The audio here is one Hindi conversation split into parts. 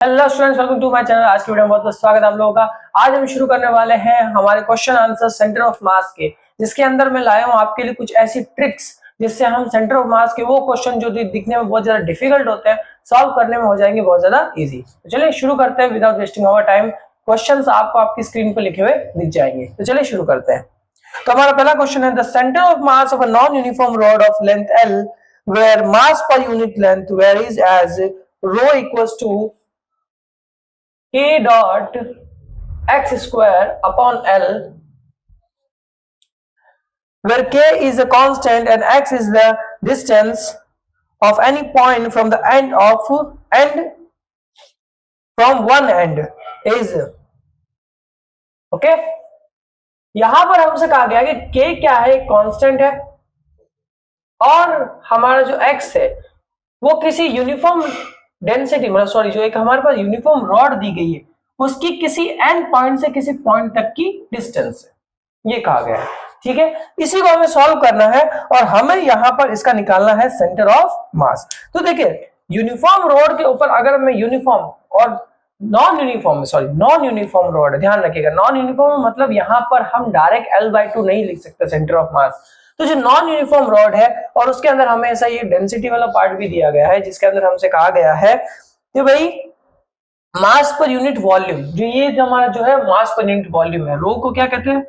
Hello students, welcome to my channel. आज की वीडियो में बहुत बहुत स्वागत है आप लोगों का। आज हम शुरू करने वाले हैं हमारे क्वेश्चन आंसर सेंटर ऑफ मास के, जिसके अंदर मैं लाया हूं आपके लिए कुछ ऐसी ट्रिक्स जिससे हम सेंटर ऑफ मास के वो क्वेश्चन जो दिखने में बहुत ज्यादा डिफिकल्ट होते हैं, सॉल्व करने में हो जाएंगे बहुत ज्यादा इजी। तो चलिए शुरू करते हैं without wasting our time. Questions आपको आपकी स्क्रीन पर लिखे हुए दिख जाएंगे, तो चलिए शुरू करते हैं। तो हमारा पहला क्वेश्चन है, the centre of mass of a non uniform rod of length L where mass per unit length varies as rho equals to k dot x square upon L, where k is a constant and x is the distance of any point from the end from one end is okay। यहां पर हमसे कहा गया कि k क्या है, कांस्टेंट है, और हमारा जो x है वो किसी यूनिफॉर्म डेंसिटी मतलब सॉरी जो एक हमारे पास यूनिफॉर्म रॉड दी गई है उसकी किसी एंड पॉइंट से किसी पॉइंट तक की डिस्टेंस है, ये कहा गया है। ठीक है, इसी को हमें सॉल्व करना है और हमें यहां पर इसका निकालना है सेंटर ऑफ मास। तो देखिए, यूनिफॉर्म रॉड के ऊपर अगर मैं यूनिफॉर्म और नॉन यूनिफॉर्म रॉड, ध्यान रखिएगा, नॉन यूनिफॉर्म मतलब यहां पर हम डायरेक्ट L/2 नहीं लिख सकते सेंटर ऑफ मास। तो जो नॉन यूनिफॉर्म रॉड है और उसके अंदर हमें ऐसा ये डेंसिटी वाला पार्ट भी दिया गया है, जिसके अंदर हमसे कहा गया है कि भाई मास पर यूनिट वॉल्यूम, जो हमारा जो है मास पर यूनिट वॉल्यूम है, रो को क्या कहते हैं,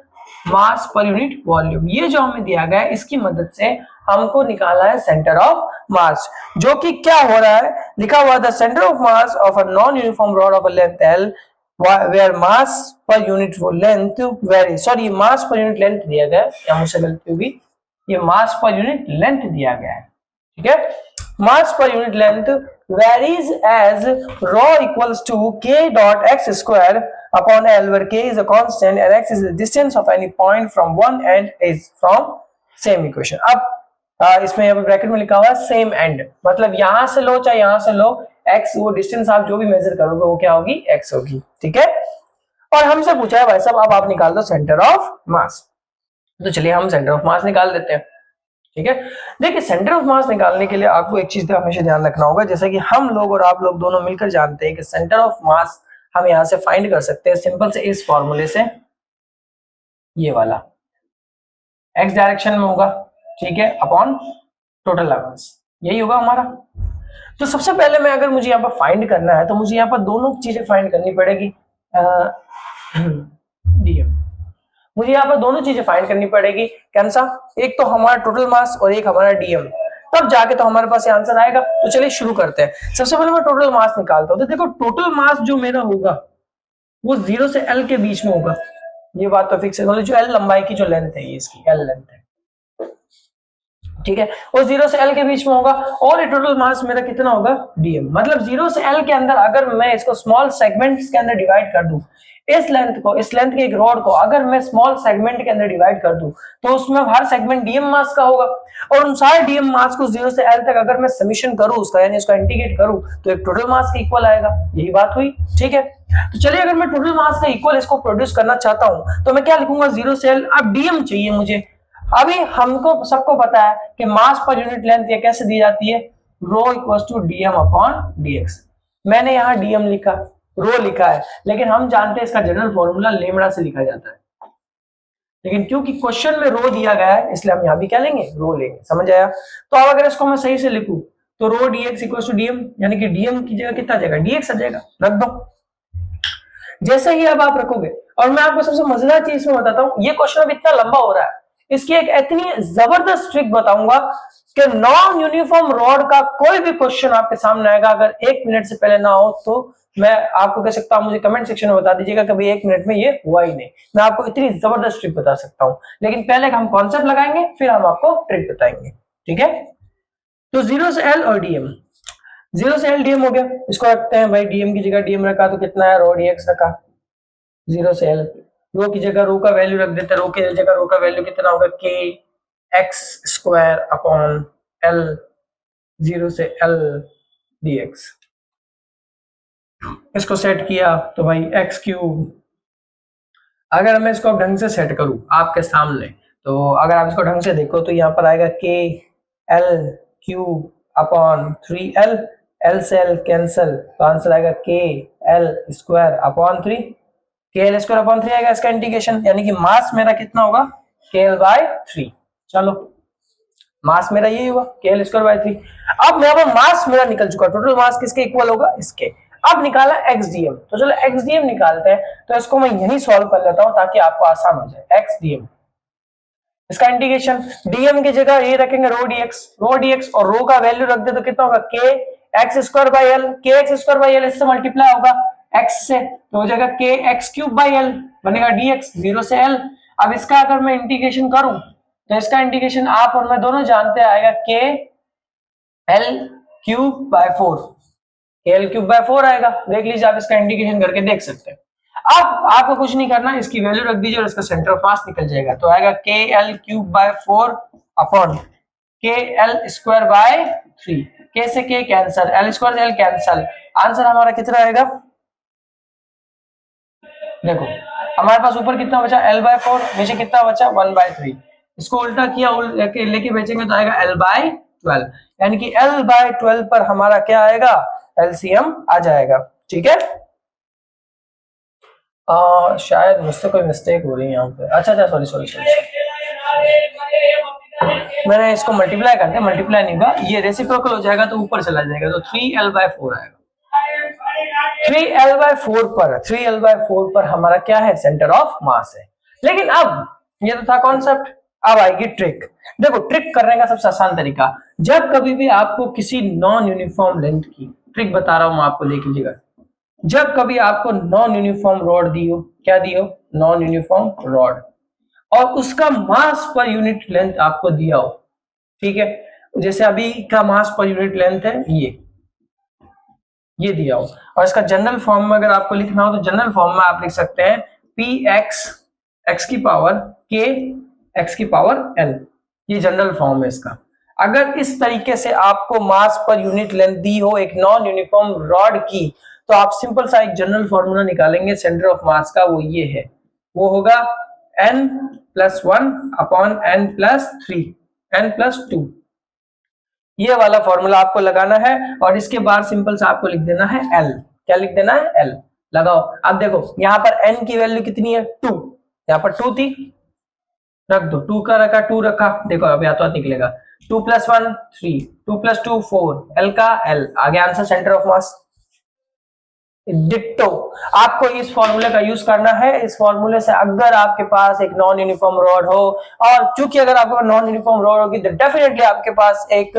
मास पर यूनिट वॉल्यूम। ये जो हमें दिया गया है इसकी मदद से हमको निकालना है सेंटर ऑफ मास, जो कि क्या हो रहा है, लिखा हुआ the centre of mass of a non uniform rod of a length L where mass per unit length varies, sorry mass per unit length दिया गया है, या मुझसे गलती होगी, ये मास पर यूनिट लेंथ दिया गया है। ठीक है, mass per unit length varies as rho equals to k dot x square upon L, where k is a constant and x is the distance of any point from one end is from same equation। अब इसमें यहाँ पर ब्रैकेट में लिखा हुआ है सेम एंड, मतलब यहां से लो चाहे यहां से लो, x वो डिस्टेंस आप जो भी मेजर करोगे वो क्या होगी, x होगी। ठीक है, और हमसे पूछा है भाई साहब अब आप निकाल दो सेंटर ऑफ मास। तो चलिए हम सेंटर ऑफ मास निकाल देते हैं। ठीक है, देखिए सेंटर ऑफ मास निकालने के लिए आपको एक चीज का हमेशा ध्यान रखना होगा, जैसा कि हम लोग और आप लोग दोनों मिलकर जानते हैं कि सेंटर ऑफ मास हम यहां से फाइंड कर सकते हैं सिंपल से इस फॉर्मूले से, ये वाला x डायरेक्शन में होगा, ठीक है, अपॉन टोटल मास, यही होगा हमारा। तो सबसे पहले मैं अगर मुझे यहाँ पर फाइंड करना है तो मुझे यहाँ पर दोनों चीजें फाइंड करनी पड़ेगी, डीएम, मुझे यहाँ पर दोनों चीजें फाइंड करनी पड़ेगी। कौन सा, एक तो हमारा टोटल मास और एक हमारा डीएम, तब जाके तो हमारे पास आंसर आएगा। तो चलिए शुरू करते हैं। सबसे पहले मैं टोटल मास निकालता हूँ। तो देखो टोटल मास जो मेरा होगा वो 0 से L के बीच में होगा, ये बात तो फिक्स है, मतलब जो L लंबाई की जो लेंथ है, ये इसकी L लेंथ है, ठीक है, वो 0 से L के बीच में होगा। और ये टोटल मास मेरा कितना होगा, डीएम, मतलब 0 से L के अंदर अगर मैं इसको स्मॉल सेगमेंट्स के अंदर डिवाइड कर दूं, इस लेंथ के एक रॉड को अगर मैं स्मॉल सेगमेंट के अंदर डिवाइड कर दूं तो उसमें हर सेगमेंट डीएम मास का होगा, और उन सारे डीएम मास को 0 से L तक अगर मैं समीशन करूं उसका, यानी इसको इंटीग्रेट करूं, तो एक टोटल मास के इक्वल आएगा। यही बात हुई। ठीक है, तो चलिए अगर मैं टोटल मास का इक्वल इसको प्रोड्यूस करना चाहता हूं तो मैं क्या लिखूंगा, 0 से L। अब डीएम चाहिए मुझे। अभी हमको सबको पता है कि मास पर यूनिट लेंथ ये कैसे दी जाती है, rho equals to DM upon DX. मैंने यहाँ डीएम लिखा, रो लिखा है, लेकिन हम जानते हैं इसका जनरल फॉर्मूला लेमड़ा से लिखा जाता है, लेकिन क्योंकि क्वेश्चन में रो दिया गया है इसलिए हम यहाँ भी क्या लेंगे, रो लेंगे। समझ आया? तो अब अगर इसको मैं सही से लिखूं तो रो डीएक्स इक्वल्स टू डीएम, यानी कि डीएम की जगह कितना आ जाएगा, डीएक्स आ जाएगा, रख दो। जैसे ही अब आप रखोगे, और मैं आपको सबसे मजेदार चीज में बताता हूँ, ये क्वेश्चन अब इतना लंबा हो रहा है, इसकी एक इतनी जबरदस्त ट्रिक बताऊंगा कि नॉन यूनिफॉर्म रॉड का कोई भी क्वेश्चन आपके सामने आएगा, अगर 1 मिनट से पहले ना हो तो मैं आपको कह सकता हूं, मुझे कमेंट सेक्शन में बता दीजिएगा कि भाई 1 मिनट में ये हुआ ही नहीं। मैं आपको इतनी जबरदस्त ट्रिक बता सकता हूं, लेकिन पहले हम कॉन्सेप्ट लगाएंगे फिर हम आपको ट्रिक बताएंगे। ठीक है, तो 0 से L और डीएम, 0 से L डीएम हो गया, इसको रखते हैं भाई, डीएम की जगह डीएम रखा तो कितना है, रो डीएक्स रखा। 0 से L, रो की जगह रो का वैल्यू रख देते हैं, रो की जगह रो का वैल्यू कितना होगा, k x square upon L, 0 से L dx। इसको सेट किया तो भाई x क्यूब, अगर मैं इसको ढंग से सेट करूं आपके सामने, तो अगर आप इसको ढंग से देखो तो यहाँ पर आएगा k L cube upon 3L L से एल कैंसल, तो आंसर आएगा के एल स्क्वायर अपॉन 3, के एल स्क्वायर अपॉन 3 आएगा इसका इंटीग्रेशन, यानी कि मास मेरा कितना होगा के एल बाय 3। चलो मास मेरा यही हुआ के एल स्क्वायर बाय 3। अब यहाँ पर मास मेरा निकल चुका, टोटल मास किसके इक्वल होगा इसके। अब निकाला एक्सडीएम, तो चलो एक्सडीएम निकालते हैं, तो इसको मैं यही सॉल्व कर लेता हूं ताकि आपको आसान हो जाए। एक्सडीएम, इसका इंटीग्रेशन डीएम की जगह ये रखेंगे रो डीएक्स और रो का वैल्यू रख दे तो कितना होगा के एक्स स्क्वायर बाई एल, के एक्स स्क्वायर बाई एल इससे मल्टीप्लाई होगा एक्स से, तो हो जाएगा के एक्स क्यूब बाई एल बनेगा डीएक्स 0 से एल। अब इसका अगर मैं इंटीग्रेशन करूं तो इसका इंटीग्रेशन आप और मैं दोनों जानते हैं आएगा के एल क्यूब बाय 4, के एल क्यूब बाय 4 आएगा। देख लीजिए आप इसका इंटीग्रेशन करके देख सकते हैं। अब आपको कुछ नहीं करना, इसकी वैल्यू रख दीजिए और इसका सेंटर ऑफ मास निकल जाएगा, तो आएगा के एल क्यूब बाय 4 अपॉन के एल स्क्वायर बाय 3, के से के कैंसल, एल स्क्वायर से एल कैंसल, आंसर हमारा कितना आएगा देखो हमारे पास ऊपर कितना बचा एल बाय 4, नीचे कितना बचा 1 बाय 3, इसको उल्टा किया लेके बेचेंगे तो आएगा एल बाय 12, यानी कि एल बाय 12 पर हमारा क्या आएगा एलसीएम आ जाएगा। ठीक है, शायद मुझसे कोई मिस्टेक हो रही है यहाँ पे, अच्छा सॉरी मैंने इसको मल्टीप्लाई कर दिया, मल्टीप्लाई नहीं होगा, ये रेसिप्रोकल हो जाएगा तो ऊपर चला जाएगा, तो 3l/4 आएगा। 3l/4 पर हमारा क्या है सेंटर ऑफ मास है। लेकिन अब ये तो था कॉन्सेप्ट, अब आएगी ट्रिक। देखो ट्रिक करने का सबसे आसान तरीका, जब कभी भी आपको किसी नॉन यूनिफॉर्म लेंथ की ट्रिक बता रहा हूं मैं आपको, देख लीजिएगा, जब कभी आपको नॉन यूनिफॉर्म रॉड दी हो, क्या दी हो नॉन यूनिफॉर्म रॉड, और उसका मास पर यूनिट लेंथ आपको दिया हो, ठीक है, जैसे अभी का मास पर यूनिट लेंथ है ये दिया हो, और इसका जनरल फॉर्म में अगर आपको लिखना हो तो जनरल फॉर्म में आप लिख सकते हैं पी एक्स की पावर के एक्स की पावर एल, ये जनरल फॉर्म है इसका। अगर इस तरीके से आपको मास पर यूनिट लेंथ दी हो एक नॉन यूनिफॉर्म रॉड की, तो आप सिंपल सा एक जनरल फॉर्मूला निकालेंगे सेंटर ऑफ मास का, वो ये है, वो होगा n+1 अपॉन n+2, ये वाला फॉर्मूला आपको लगाना है, और इसके बाद सिंपल सा आपको लिख देना है L, क्या लिख देना है L लगाओ। अब देखो यहाँ पर n की वैल्यू कितनी है 2, यहाँ पर 2 थी, रख दो 2 का रखा 2 रखा, देखो अब या तो निकलेगा 2+1 3, 2+2 4, L का L आ गया answer centre of mass. Ditto आपको इस फॉर्मूले का यूज करना है। इस फॉर्मूले से अगर आपके पास एक नॉन यूनिफॉर्म रॉड हो, और चूंकि अगर आपके नॉन यूनिफॉर्म रॉड होगी तो डेफिनेटली आपके पास एक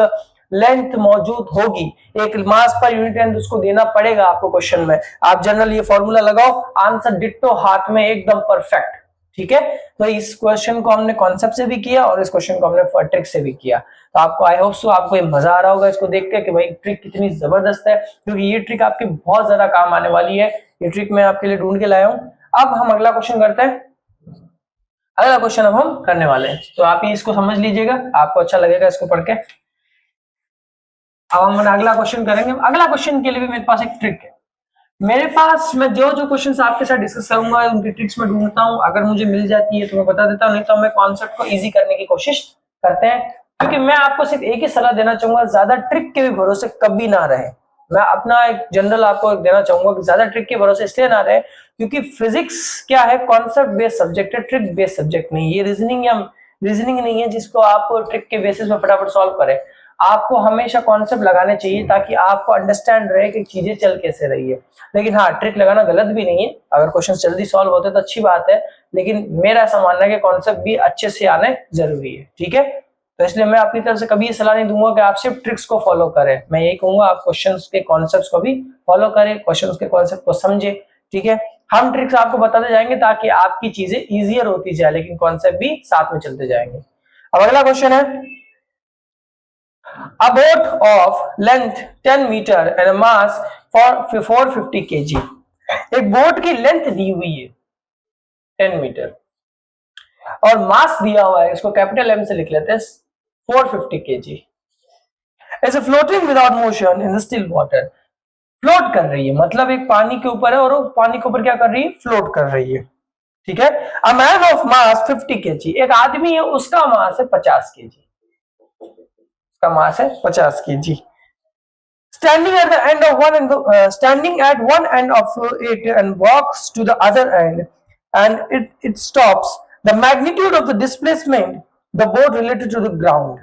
लेंथ मौजूद होगी, एक मास पर यूनिट लेंथ उसको देना पड़ेगा आपको क्वेश्चन में। आप जनरल ये फॉर्मूला लगाओ, आंसर डिट्टो हाथ में एकदम परफेक्ट। ठीक है, तो इस क्वेश्चन को हमने कॉन्सेप्ट से भी किया और इस क्वेश्चन को हमने ट्रिक से भी किया, तो आपको आई होप सो आपको ये मजा आ रहा होगा इसको देख के कि भाई ट्रिक कितनी जबरदस्त है, क्योंकि ये ट्रिक आपकी बहुत ज्यादा काम आने वाली है। ये ट्रिक मैं आपके लिए ढूंढ के लाया हूं। अब हम अगला क्वेश्चन करते हैं, अगला क्वेश्चन अब हम करने वाले हैं, तो आप ही इसको समझ लीजिएगा, आपको अच्छा लगेगा इसको पढ़ के। अब हम अगला क्वेश्चन करेंगे। अगला क्वेश्चन के लिए भी मेरे पास एक ट्रिक है, मेरे पास मैं जो क्वेश्चंस आपके साथ डिस्कस करूंगा उनकी ट्रिक्स में ढूंढता हूं, अगर मुझे मिल जाती है तो मैं बता देता हूं, नहीं तो मैं कॉन्सेप्ट को इजी करने की कोशिश करते हैं। क्योंकि मैं आपको सिर्फ एक ही सलाह देना चाहूंगा, ज्यादा ट्रिक के भी भरोसे कभी ना रहे। मैं अपना एक जनरल आपको देना चाहूंगा कि ज्यादा ट्रिक के भरोसे इसलिए ना रहे क्योंकि फिजिक्स क्या है, कॉन्सेप्ट बेस्ड सब्जेक्ट है, ट्रिक बेस्ड सब्जेक्ट नहीं। ये रीजनिंग नहीं है जिसको आप ट्रिक के बेसिस में फटाफट सॉल्व करें। आपको हमेशा कॉन्सेप्ट लगाने चाहिए ताकि आपको अंडरस्टैंड रहे कि चीजें चल कैसे रही है। लेकिन हाँ, ट्रिक लगाना गलत भी नहीं है, अगर क्वेश्चन जल्दी सॉल्व होते तो अच्छी बात है, लेकिन मेरा ऐसा मानना है कि कॉन्सेप्ट भी अच्छे से आने जरूरी है। ठीक है, तो इसलिए मैं अपनी तरफ से कभी ये सलाह नहीं दूंगा कि आप सिर्फ ट्रिक्स को फॉलो करें, मैं यही कहूंगा आप क्वेश्चंस के कॉन्सेप्ट्स को भी फॉलो करें, क्वेश्चंस के कॉन्सेप्ट को समझे। ठीक है, हम ट्रिक्स आपको बताते जाएंगे ताकि आपकी चीजें इजियर होती जाए, लेकिन कॉन्सेप्ट भी साथ में चलते जाएंगे। अब अगला क्वेश्चन है, a boat of length 10 meter and a mass for 450 kg, एक बोट की लेंथ दी हुई है 10 मीटर और मास दिया हुआ है, इसको कैपिटल एम से लिख लेते हैं 450 kg, ऐसे floating without motion in the still water, float कर रही है, मतलब एक पानी के ऊपर है और वो पानी के ऊपर क्या कर रही है, फ्लोट कर रही है। ठीक है, a man of mass 50 kg, एक आदमी है उसका मास है 50 kg, का मास है 50 kg, standing at the end of one and standing at one end of it and walks to the other end, and it stops. The magnitude of the displacement the boat related to the ground.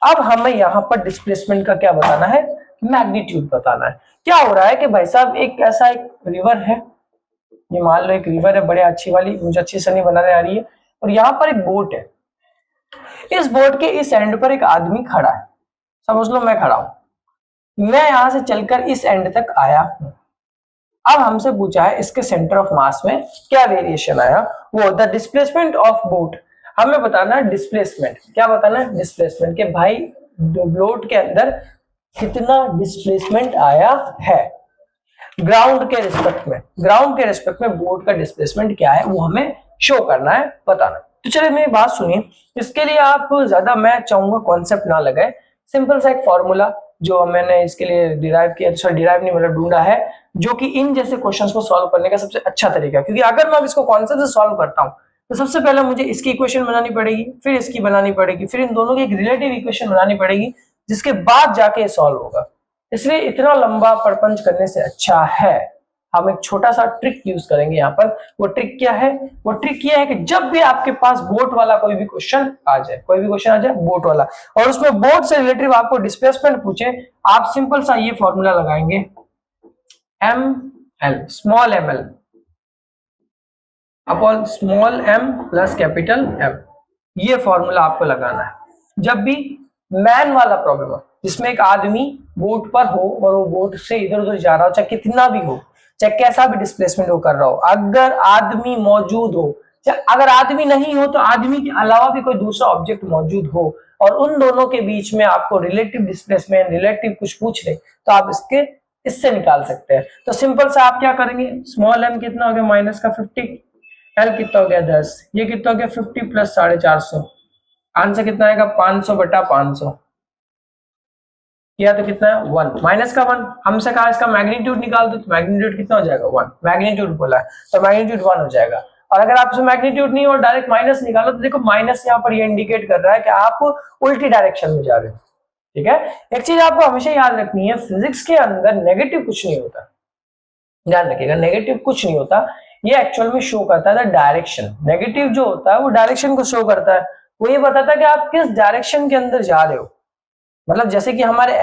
अब हमें यहाँ पर डिस्प्लेसमेंट का क्या बताना है, मैग्नीट्यूड बताना है। क्या हो रहा है कि भाई साहब एक ऐसा एक रिवर है, ये मान लो एक रिवर है बड़े अच्छी वाली, मुझे अच्छी से नहीं बनाने आ रही है, और यहाँ पर एक बोट है। इस बोट के इस एंड पर एक आदमी खड़ा है, समझ लो मैं खड़ा हूं, मैं यहां से चलकर इस एंड तक आया हूं। अब हमसे पूछा है इसके सेंटर ऑफ मास में क्या वेरिएशन आया, वो द डिस्प्लेसमेंट ऑफ बोट। हमें बताना है डिस्प्लेसमेंट, क्या बताना है डिस्प्लेसमेंट, के भाई बोट के अंदर कितना डिस्प्लेसमेंट आया है ग्राउंड के रिस्पेक्ट में, ग्राउंड के रिस्पेक्ट में बोट का डिस्प्लेसमेंट क्या है वो हमें शो करना है, बताना। तो चलिए मेरी बात सुनिए, इसके लिए आप ज्यादा मैं चाहूंगा कॉन्सेप्ट ना लगाए, सिंपल सा एक फॉर्मूला जो मैंने इसके लिए डिराइव किया, सॉरी डिराइव नहीं मतलब ढूंढा है, जो कि इन जैसे क्वेश्चंस को सॉल्व करने का सबसे अच्छा तरीका है। क्योंकि अगर मैं इसको कॉन्सेप्ट से सॉल्व करता हूं तो सबसे पहले मुझे इसकी इक्वेशन बनानी पड़ेगी, फिर इसकी बनानी पड़ेगी, फिर इन दोनों की एक रिलेटिव इक्वेशन बनानी पड़ेगी, जिसके बाद जाके सॉल्व होगा। इसलिए इतना लंबा प्रपंच करने से अच्छा है हम एक छोटा सा ट्रिक यूज करेंगे यहाँ पर। वो ट्रिक क्या है, वो ट्रिक ये है कि जब भी आपके पास बोट वाला कोई भी क्वेश्चन आ जाए, कोई भी क्वेश्चन आ जाए बोट वाला, और उसमें बोट से रिलेटिव आपको डिस्प्लेसमेंट पूछे, आप सिंपल सा ये फॉर्मूला लगाएंगे, M L small M L upon small M plus capital M, ये फॉर्मूला आपको लगाना है। जब भी मैन वाला प्रॉब्लम हो जिसमें एक आदमी बोट पर हो और वो बोट से इधर उधर जा रहा हो, चाहे कितना भी हो, चाहे कैसा भी डिस्प्लेसमेंट वो कर रहा हो, अगर आदमी मौजूद हो, चाहे अगर आदमी नहीं हो तो आदमी के अलावा भी कोई दूसरा ऑब्जेक्ट मौजूद हो, और उन दोनों के बीच में आपको रिलेटिव डिस्प्लेसमेंट रिलेटिव कुछ पूछ ले, तो आप इससे निकाल सकते हैं। तो सिंपल सा आप क्या करेंगे, स्मॉल एम कितना हो गया माइनस का 50, एल कितना हो गया 10, ये कितना हो गया 50 प्लस 450, आंसर कितना आएगा 500 बटा 500, किया तो कितना है 1, माइनस का 1, हमसे कहा इसका मैग्नीट्यूड निकाल दो, तो मैग्नीट्यूड कितना हो जाएगा 1, मैग्नीट्यूड बोला है तो मैग्नीट्यूड 1 हो जाएगा। और अगर आपसे मैग्नीट्यूड नहीं और डायरेक्ट माइनस निकालो तो देखो माइनस यहाँ पर ये इंडिकेट कर रहा है कि आप उल्टी डायरेक्शन में जा रहे हो। ठीक है, एक चीज आपको हमेशा याद रखनी है, फिजिक्स के अंदर नेगेटिव कुछ नहीं होता, ध्यान रखिएगा नेगेटिव कुछ नहीं होता, ये एक्चुअल में शो करता है डायरेक्शन। नेगेटिव जो होता है वो डायरेक्शन को शो करता है, वो ये बताता है कि आप किस डायरेक्शन के अंदर जा रहे हो। मतलब जैसे कि हमारे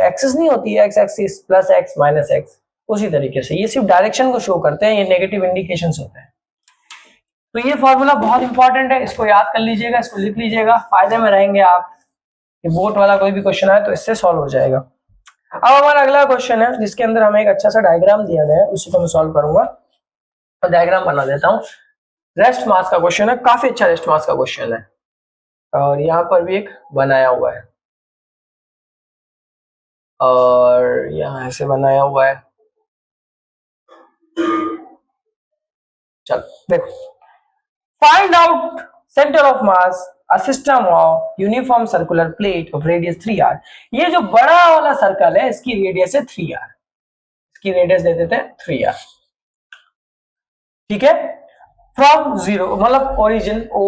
एक्सिस नहीं होती है, x axis plus x minus x, उसी तरीके से ये सिर्फ डायरेक्शन को शो करते हैं, ये नेगेटिव इंडिकेशंस होते हैं। तो ये फॉर्मूला बहुत इंपॉर्टेंट है, इसको याद कर लीजिएगा, इसको लिख लीजिएगा, फायदे में रहेंगे आप। बोट वाला कोई भी क्वेश्चन आए तो इससे सॉल्व हो जाएगा। अब हमारा अगला क्वेश्चन है जिसके अंदर हमें एक अच्छा सा डायग्राम दिया गया है, उसी को मैं सॉल्व करूंगा। तो डायग्राम बना देता हूँ, रेस्ट मास का क्वेश्चन है, काफी अच्छा रेस्ट मास का क्वेश्चन है, और यहाँ पर भी एक बनाया हुआ है, और यहाँ ऐसे बनाया हुआ है। चलो देखो, find out centre of mass a system of uniform circular plate of radius 3r। ये जो बड़ा वाला सर्कल है इसकी रेडियस है 3r, इसकी रेडियस दे देते हैं 3r। ठीक है, फ्रॉम जीरो मतलब origin O,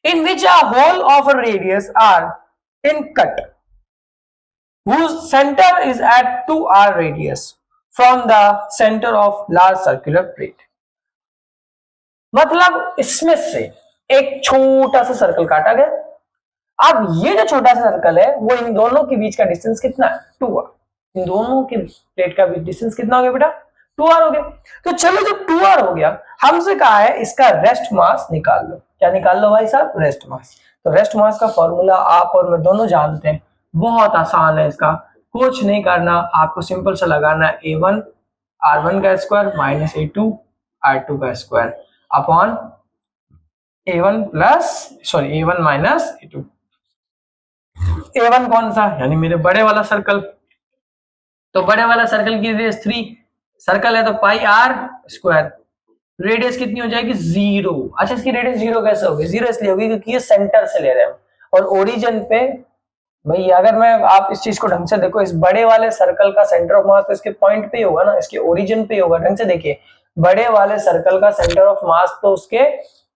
in which a hole of a radius r in cut whose center is at 2r radius from the center of large circular plate। मतलब इसमें से एक छोटा सा सर्कल काटा गया। अब ये जो छोटा सा सर्कल है वो इन दोनों के बीच का डिस्टेंस कितना है 2r, इन दोनों के प्लेट का डिस्टेंस कितना हो गया बेटा 2r हो गया। तो चलो जब 2r हो गया, हमसे कहा है इसका रेस्ट मास निकाल लो। क्या निकाल लो भाई साहब, रेस्ट मास। तो रेस्ट मास का फॉर्मूला आप और मैं दोनों जानते हैं, बहुत आसान है, इसका कुछ नहीं करना, आपको सिंपल सा लगाना है a1 r1 का स्क्वायर माइनस a2 r2 का square upon a1 minus a2। a1 कौन सा, यानी मेरे बड़े वाला सर्कल, तो बड़े वाला सर्कल की रेडियस 3, सर्कल है तो पाई r स्क्वायर, रेडियस कितनी हो जाएगी 0। अच्छा इसकी रेडियस 0 कैसे होगी, 0 इसलिए होगी क्योंकि ये सेंटर से ले रहे हैं, और ओरिजिन पे भाई अगर मैं आप इस चीज को ढंग से देखो, इस बड़े वाले सर्कल का सेंटर ऑफ मास तो इसके पॉइंट पे ही होगा ना, इसके ओरिजिन पे ही होगा। ढंग से देखिए, बड़े वाले सर्कल का सेंटर ऑफ मास तो उसके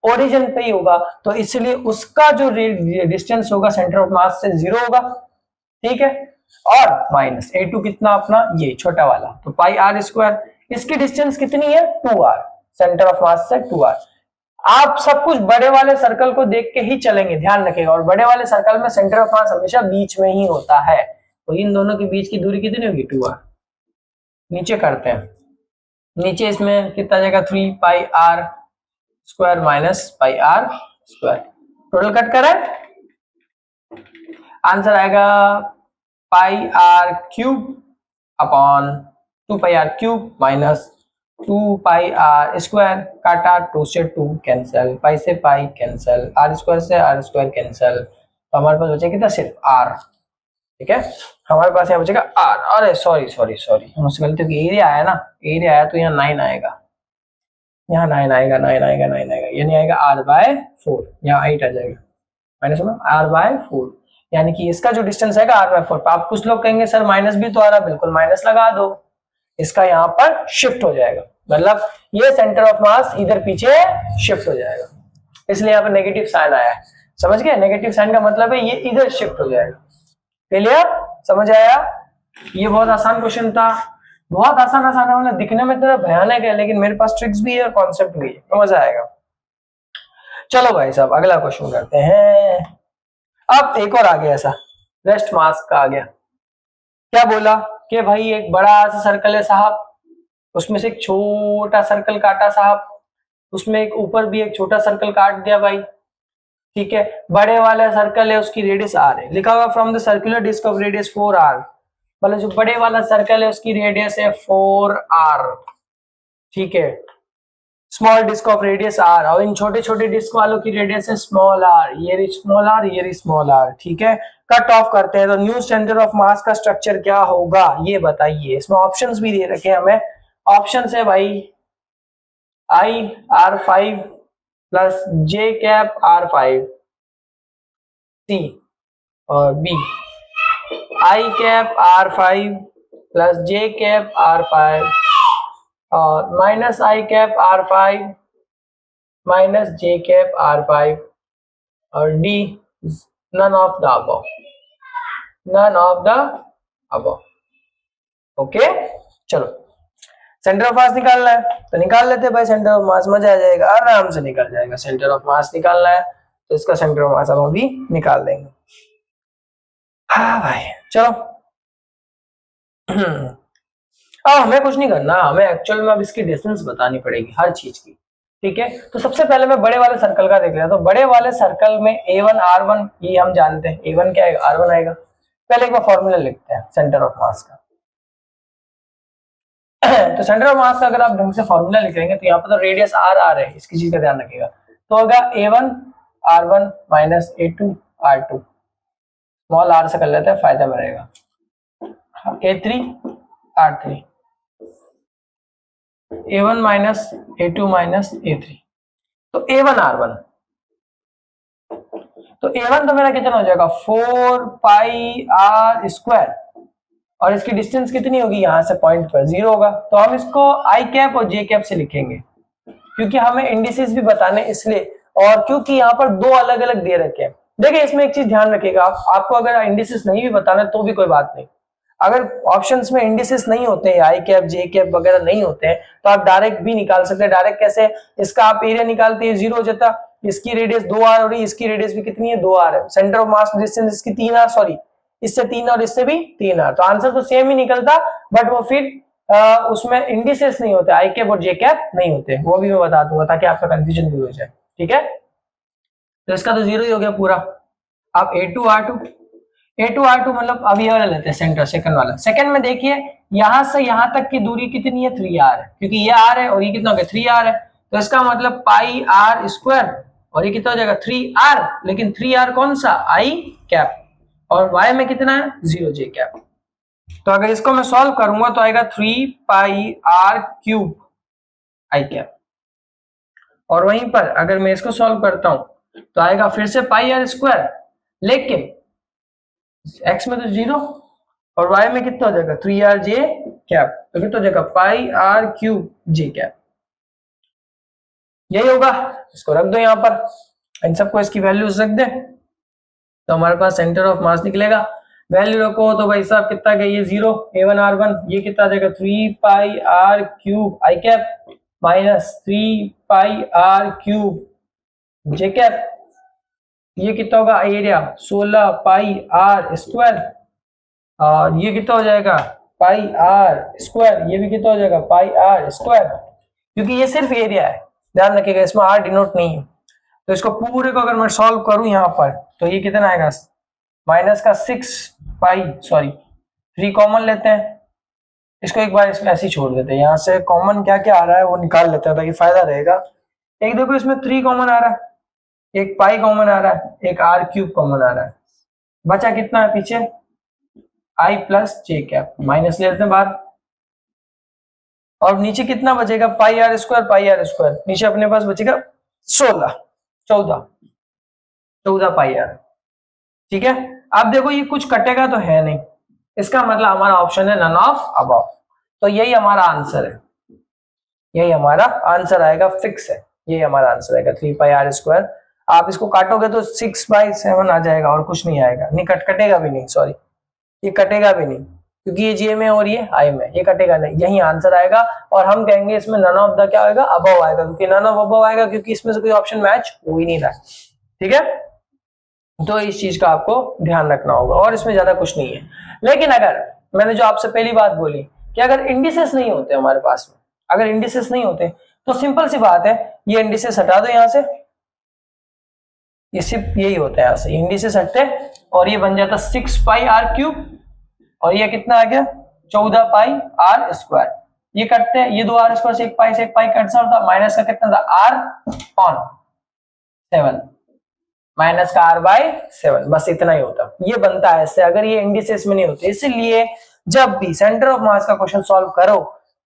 ओरिजिन पे ही होगा, तो इसलिए उसका जो डिस्टेंस होगा सेंटर ऑफ मास से 0 होगा। ठीक है, और माइनस A2 कितना अपना ये छोटा वाला, तो पाई आर स्क्वायर। इसकी डिस्टेंस कितनी है 2r, सेंटर ऑफ मास से 2r। आप सब कुछ बड़े वाले सर्कल को देख के ही चलेंगे, ध्यान रखिएगा। और बड़े वाले सर्कल में सेंटर ऑफ मास हमेशा बीच में ही होता है, तो इन दोनों के बीच की दूरी कितनी होगी 2r। नीचे करते हैं, नीचे इसमें कितना जाएगा 3 pi R square minus pi R square, total cut करें, आंसर आएगा pi R cube upon 2 pi R cube minus 2 pi R square, काटा 2 से 2 कैंसिल, पाई से पाई कैंसिल, आर स्क्वायर से आर स्क्वायर कैंसिल, तो हमारे पास बचेगा कितना सिर्फ आर। ठीक है, हमारे पास यहाँ बचेगा आर। अरे सॉरी सॉरी सॉरी, मुझसे गलती हो गई, एरिया आया ना, एरिया आया तो यहाँ 9 आएगा, यहाँ 9 आएगा, 9 आएगा, 9 आएगा, ये नहीं आएगा r/4, यहाँ 8 आ जाएगा, माइनस में r/4, यानी कि इसका जो डिस्टेंस आएगा r/4। आप कुछ लोग कहेंगे सर माइनस भी तो आ रहा, बिल्कुल माइनस लगा दो, इसका यहाँ पर शिफ्ट हो जाएगा, मतलब ये सेंटर ऑफ मास इधर पीछे शिफ्ट हो जाएगा, इसलिए यहाँ पर नेगेटिव साइन आया है। समझ गए, नेगेटिव साइन का मतलब है ये इधर शिफ्ट हो जाएगा। क्लियर, समझ आया? ये बहुत आसान क्वेश्चन था, बहुत आसान आसान है, मतलब दिखने में थोड़ा भयानक है, लेकिन मेरे पास ट्रिक्स भी है और कॉन्सेप्ट भी है, तो मजा आएगा। चलो भाई साहब अगला क्वेश्चन करते हैं। अब एक और आ गया ऐसा, रेस्ट मास का आ गया। क्या बोला कि भाई एक बड़ा सा सर्कल है साहब, उसमें से एक छोटा सर्कल काटा साहब, उसमें एक ऊपर भी एक छोटा सर्कल काट दिया भाई। ठीक है, बड़े वाला सर्कल है उसकी रेडियस r है, लिखा हुआ from the circular disc of radius 4r, मतलब जो बड़े वाला सर्कल है उसकी रेडियस है 4r। ठीक है, small disc of radius r, और इन छोटे छोटे डिस्क वालों की रेडियस है स्मॉल r, ये स्मॉल r, ये स्मॉल r। ठीक है, कट ऑफ करते हैं, तो न्यू सेंटर ऑफ मास का स्ट्रक्चर क्या होगा ये बताइए। इसमें ऑप्शंस भी दे रखे हैं हमें, ऑप्शन है भाई I/R5 plus J cap R5, C और B I cap R5 plus J cap R5 और minus I cap R5 minus J cap R5 और D none of the above, none of the above. Okay, चलो सेंटर ऑफ मास निकालना है तो निकाल लेते भाई, सेंटर ऑफ मास, मजा आ जाएगा, आराम से निकल जाएगा। सेंटर ऑफ मास निकालना है तो इसका सेंटर ऑफ मास हम अभी निकाल देंगे। हाँ भाई चलो हमें कुछ नहीं करना, हमें एक्चुअल में अब इसकी डिस्टेंस बतानी पड़ेगी हर चीज की। ठीक है, तो सबसे पहले मैं बड़े वाले सर्कल का देख लेता हूं। तो बड़े वाले सर्कल में A1 R1 ये हम जानते हैं, A1 क्या आएगा R1 आएगा। पहले एक बार फॉर्मूला लिखते हैं सेंटर ऑफ मास का। तो सेंटर ऑफ मास का अगर आप ढंग से फॉर्मूला लिख लेंगे तो यहाँ पर तो रेडियस r है, इसकी चीज का ध्यान रखिएगा। तो होगा A1 R1 minus A2 R2, small r से कर लेते हैं, फायदा में रहेगा, A3 R3, A1 minus A2 minus A3, तो A1 R1, तो A1 तो मेरा कितना हो जाएगा 4 पाई r स्क्वायर, और इसकी डिस्टेंस कितनी होगी यहां से पॉइंट पर 0 होगा, तो हम इसको I कैप और J कैप से लिखेंगे, क्योंकि हमें इंडिसेस भी बताने इसलिए, और क्योंकि यहाँ पर दो अलग अलग दे रखे हैं। देखिए इसमें एक चीज ध्यान रखिएगा, आपको अगर इंडिसेस नहीं भी बताना तो भी कोई बात नहीं, अगर ऑप्शंस में इंडिसेस नहीं होते हैं, I कैप J कैप वगैरह नहीं होते हैं, तो आप डायरेक्ट भी निकाल सकते हैं। डायरेक्ट कैसे, इसका आप एरिया निकालते हैं 0 हो जाता, इसकी रेडियस 2r हो रही, इसकी रेडियस भी कितनी है 2r है, सेंटर ऑफ मास डिस्टेंस इसकी 3r, सॉरी इससे 3 और इससे भी 3r, तो आंसर तो सेम ही निकलता, बट वो फिर उसमें इंडिसेस नहीं होते, I कैप और J कैप नहीं होते, वो भी मैं बता दूंगा ताकि आपका कंफ्यूजन दूर हो जाए। ठीक है, तो इसका तो 0 ही हो गया पूरा। अब A2 R2 मतलब अब ये वाला लेते हैं सेंटर, सेकंड वाला। सेकंड में देखिए यहां से यहां तक की दूरी कितनी है 3r है, क्योंकि ये r है और ये कितना हो गया 3r है, तो इसका मतलब पाई r स्क्वायर, और ये कितना हो जाएगा 3r, लेकिन 3r कौन सा I कैप, और y में कितना है 0 J कैप। तो अगर इसको मैं सॉल्व करूंगा तो आएगा 3 पाई r क्यूब I कैप, और वहीं पर अगर मैं इसको सॉल्व करता हूं तो आएगा फिर से पाई r स्क्वायर, लेकिन x में तो 0 और y में कितना हो जाएगा 3r J कैप, तो कितना हो जाएगा पाई r क्यूब J कैप, यही होगा। इसको रख दो यहाँ पर, इन सबको इसकी वैल्यूज रख दे, तो हमारे पास सेंटर ऑफ मास निकलेगा वैल्यू रखो तो भाई साहब कितना गया ये 0 a1 r1, ये कितना आ जाएगा 3 पाई r क्यूब आई कैप माइनस 3 पाई r क्यूब जे कैप, ये कितना होगा एरिया 16 पाई r स्क्वायर, और ये कितना हो जाएगा पाई r स्क्वायर, ये भी कितना हो जाएगा पाई r स्क्वायर, क्योंकि ये सिर्फ एरिया है, ध्यान रखिएगा इसमें r डिनोट नहीं है। तो इसको पूरे को अगर मैं सॉल्व करूं यहाँ पर तो ये कितना आएगा माइनस का 6 पाई, सॉरी 3 कॉमन लेते हैं, इसको एक बार इसमें ऐसे ही छोड़ देते हैं, यहाँ से कॉमन क्या क्या आ रहा है वो निकाल लेते हैं ताकि फायदा रहेगा। एक देखो इसमें 3 कॉमन आ रहा है, एक पाई कॉमन आ रहा है, एक r क्यूब कॉमन आ रहा है, बचा कितना है पीछे i plus J cap, minus ले लेते हैं बाहर, और नीचे कितना बचेगा पाई आर स्क्वायर, नीचे अपने पास बचेगा 14 पाई आर। ठीक है, अब देखो ये कुछ कटेगा तो है नहीं, इसका मतलब हमारा ऑप्शन है नन ऑफ अबव, तो यही हमारा आंसर है, यही हमारा आंसर आएगा, फिक्स है, यही हमारा आंसर आएगा 3 पाई आर स्क्वायर। आप इसको काटोगे तो 6/7 आ जाएगा और कुछ नहीं आएगा, नहीं कटेगा भी नहीं, सॉरी ये कटेगा भी नहीं क्योंकि ये जे में और ये आई में, ये कटेगा नहीं, यही आंसर आएगा। और हम कहेंगे इसमें नन ऑफ द क्या आएगा अबव आएगा, क्योंकि नन ऑफ अबव आएगा क्योंकि इसमें से कोई ऑप्शन मैच हो ही नहीं रहा है। ठीक है, तो इस चीज का आपको ध्यान रखना होगा और इसमें ज्यादा कुछ नहीं है। लेकिन अगर मैंने जो आपसे पहली बात बोली कि अगर इंडिसेस नहीं होते हमारे पास में, अगर इंडिसेस नहीं होते तो सिंपल सी बात है, ये इंडिसेस हटा दो यहां से, ये सिर्फ यही होता है, यहाँ से इंडिसेस हटते और ये बन जाता 6 पाई आर क्यूब, और ये कितना आ गया 14 पाई आर स्क्वायर, ये कटते हैं, ये 2 आर स्क्वायर से एक पाई कट सा होता, माइनस का कितना था आर ऑन 7, माइनस का r बाई 7, बस इतना ही होता, ये बनता है इससे अगर ये इंडिसेस में नहीं होते। इसीलिए जब भी सेंटर ऑफ मास का क्वेश्चन सॉल्व करो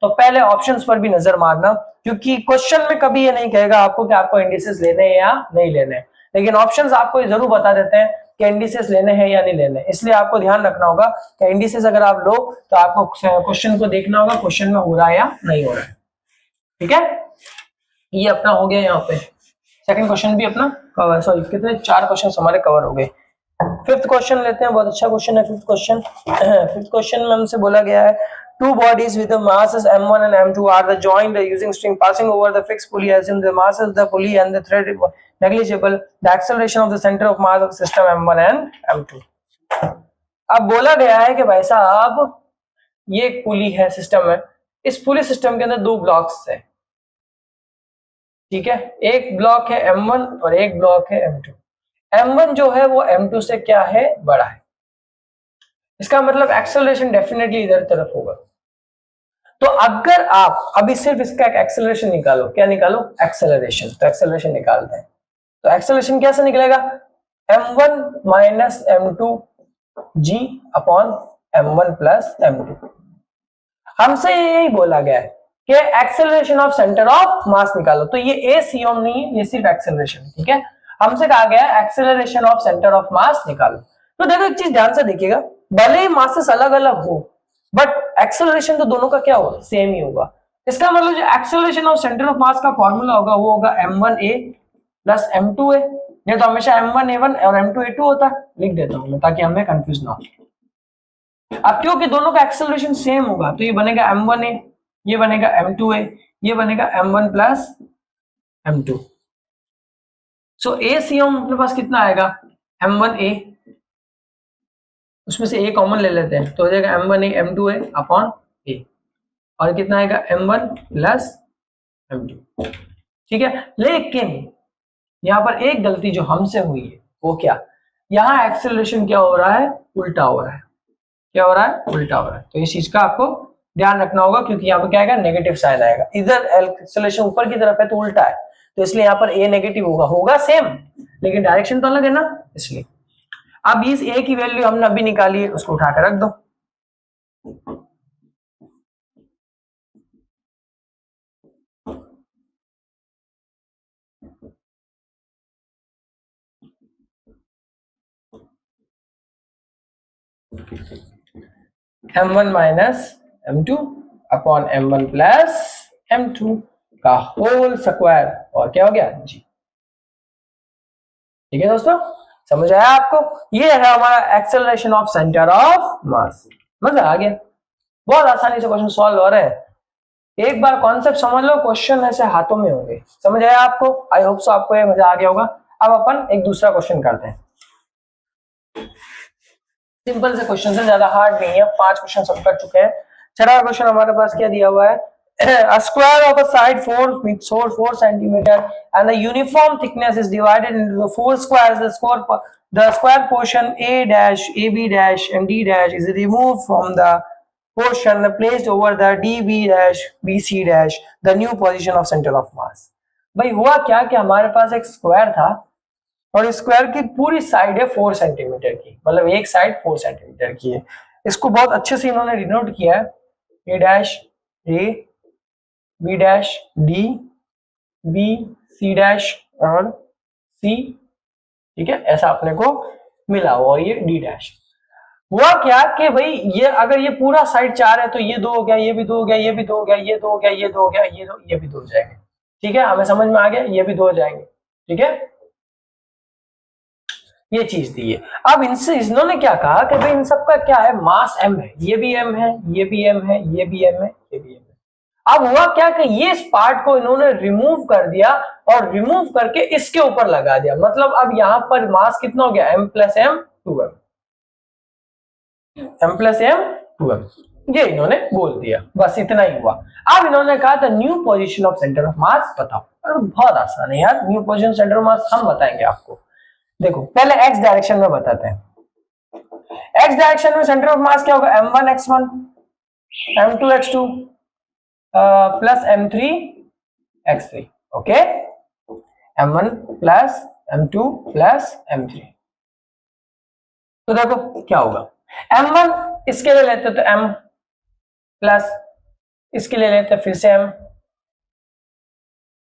तो पहले ऑप्शंस पर भी नजर मारना, क्योंकि क्वेश्चन में कभी ये नहीं कहेगा आपको कि आपको इंडिसेस लेने हैं या नहीं लेने हैं, लेकिन ऑप्शंस आपको ये जरूर बता देते हैं कि इंडिसेस लेने हैं या नहीं लेने। इसलिए आपको ध्यान रखना होगा कि इंडिसेस अगर आप लो तो आपको क्वेश्चन को देखना होगा क्वेश्चन में हो रहा है या नहीं हो रहा है। ठीक है, ये अपना हो गया, यहाँ पे सेकंड क्वेश्चन भी अपना कवर, सॉरी कितने 4 क्वेश्चन हमारे कवर हो गए। फिफ्थ क्वेश्चन लेते हैं, बहुत अच्छा क्वेश्चन है फिफ्थ क्वेश्चन। फिफ्थ क्वेश्चन में हमसे बोला गया है two bodies with the masses m1 and m2 are the joined using string passing over the fixed pulley, assume the masses the pulley and the thread negligible, the acceleration of the center of mass of system m1 and m2। अब बोला गया है कि भाई साहब ये एक पुली है सिस्टम है, इस पुली सिस्टम के अंदर 2 ब्लॉक्स है, ठीक है, एक ब्लॉक है m1 और एक ब्लॉक है m2। m1 जो है वो m2 से क्या है बड़ा है, इसका मतलब एक्सेलरेशन डेफिनेटली इधर तरफ होगा। तो अगर आप अभी सिर्फ इसका एक एक्सेलरेशन निकालो, क्या निकालो एक्सेलरेशन, तो एक्सेलरेशन निकालते हैं, तो एक्सेलरेशन कैसे निकलेगा m1 minus m2 g upon m1 plus m2। हमसे यही बोला गया है कि एक्सेलरेशन ऑफ सेंटर ऑफ मास निकालो, तो ये ए सीओम नहीं है, ये सिर्फ एक्सेलरेशन। ठीक है, हमसे कहा गया है एक्सेलरेशन ऑफ सेंटर ऑफ मास निकालो। तो देखो एक चीज ध्यान से देखिएगा, भले ही मासेस अलग अलग हो बट एक्सेलरेशन तो दोनों का क्या होगा सेम ही होगा। इसका मतलब जो एक्सेलरेशन ऑफ सेंटर ऑफ मास का फॉर्मूला होगा वो होगा m1a प्लस m2a, ये तो हमेशा m1a1 और m2a2 होता है, लिख देता हूं ताकि हमें कंफ्यूज ना हो। अब क्योंकि दोनों का एक्सेलरेशन सेम होगा तो ये बनेगा m1a, ये बनेगा m2a, ये बनेगा m1 प्लस m2। सो ए सीओम अपने पास कितना आएगा m1a, उसमें से a कॉमन ले लेते हैं तो हो जाएगा m1a m2a अपॉन a, और कितना आएगा m1 प्लस m2। ठीक है, लेकिन यहां पर एक गलती जो हमसे हुई है वो क्या, यहां एक्सेलरेशन क्या हो रहा है उल्टा हो रहा है, क्या हो रहा है उल्टा हो रहा है, तो इस चीज का आपको ध्यान रखना होगा क्योंकि यहाँ पर क्या आएगा नेगेटिव साइन आएगा, इधर एक्सेलरेशन ऊपर की तरफ है तो उल्टा है, तो इसलिए यहाँ पर a नेगेटिव होगा सेम लेकिन डायरेक्शन तो अलग है ना, इसलिए। अब इस a की वैल्यू हमने अभी निकाली है, उसको उठा कर रख दो। m1 minus m2 upon m1 plus m2 का होल स्क्वायर, और क्या हो गया जी। ठीक है दोस्तों, समझ आया आपको? ये है हमारा एक्सेलरेशन ऑफ सेंटर ऑफ मास। मजा आ गया, बहुत आसानी से क्वेश्चन सॉल्व हो रहे हैं। एक बार कॉन्सेप्ट समझ लो, क्वेश्चन ऐसे हाथों में होंगे। समझ आया आपको? आई होप सो आपको ये मजा आ गया होगा। अब अपन एक दूसरा क्वेश्चन करते हैं। सिंपल से क्वेश्चन है, ज्यादा हार्ड नहीं है, 5 क्वेश्चन सब कर चुके हैं। छठा क्वेश्चन हमारे पास क्या दिया हुआ है? A square of a side 4 centimeter and the uniform thickness is divided into the 4 squares. The square portion A dash, AB dash and D dash is removed from the portion placed over the DB dash, BC dash, the new position of center of mass. भाई हुआ क्या कि हमारे पास एक स्क्वायर था और स्क्वायर की पूरी साइड है 4 सेंटीमीटर की, मतलब एक साइड 4 सेंटीमीटर की है। इसको बहुत अच्छे से इन्होंने डिनोट किया है, A dash A, B dash D, B C dash और सी, ठीक है, ऐसा अपने को मिला और ये डी डैश। हुआ क्या कि भाई ये अगर ये पूरा साइड 4 है तो ये 2 हो गया, ये भी 2 हो गया, ये भी 2 हो गया, ये 2 हो गया, ये 2 हो गया, ये भी 2 हो जाएंगे। ठीक है, हमें समझ में आ गया, ये भी 2 हो जाएंगे। ठीक है, ये चीज दी है। अब इनसे इन्होंने क्या कहा कि भाई इन सबका क्या है, मास m है, ये भी m है, ये भी m है, ये भी m है, ये भी m है। अब हुआ क्या कि ये इस पार्ट को इन्होंने रिमूव कर दिया और रिमूव करके इसके ऊपर लगा दिया, मतलब अब यहां पर मास कितना हो गया, m plus m 2m, m plus m 2m, ये इन्होंने बोल दिया, बस इतना ही हुआ। अब इन्होंने कहा था new position of centre of मास बताओ। अरे बहुत आसान है यार, न्यू पोजीशन सेंटर ऑफ मास हम बताएंगे आपको। देखो पहले एक्स डायरेक्शन में बताते हैं। एक्स डायरेक्शन में सेंटर ऑफ मास क्या होगा, m1 x1 m2 x2 plus m3 x3। Okay, m1 plus m2 plus m3। तो देखो क्या होगा, m1 इसके लिए लेते तो m प्लस इसके लिए लेते फिर से m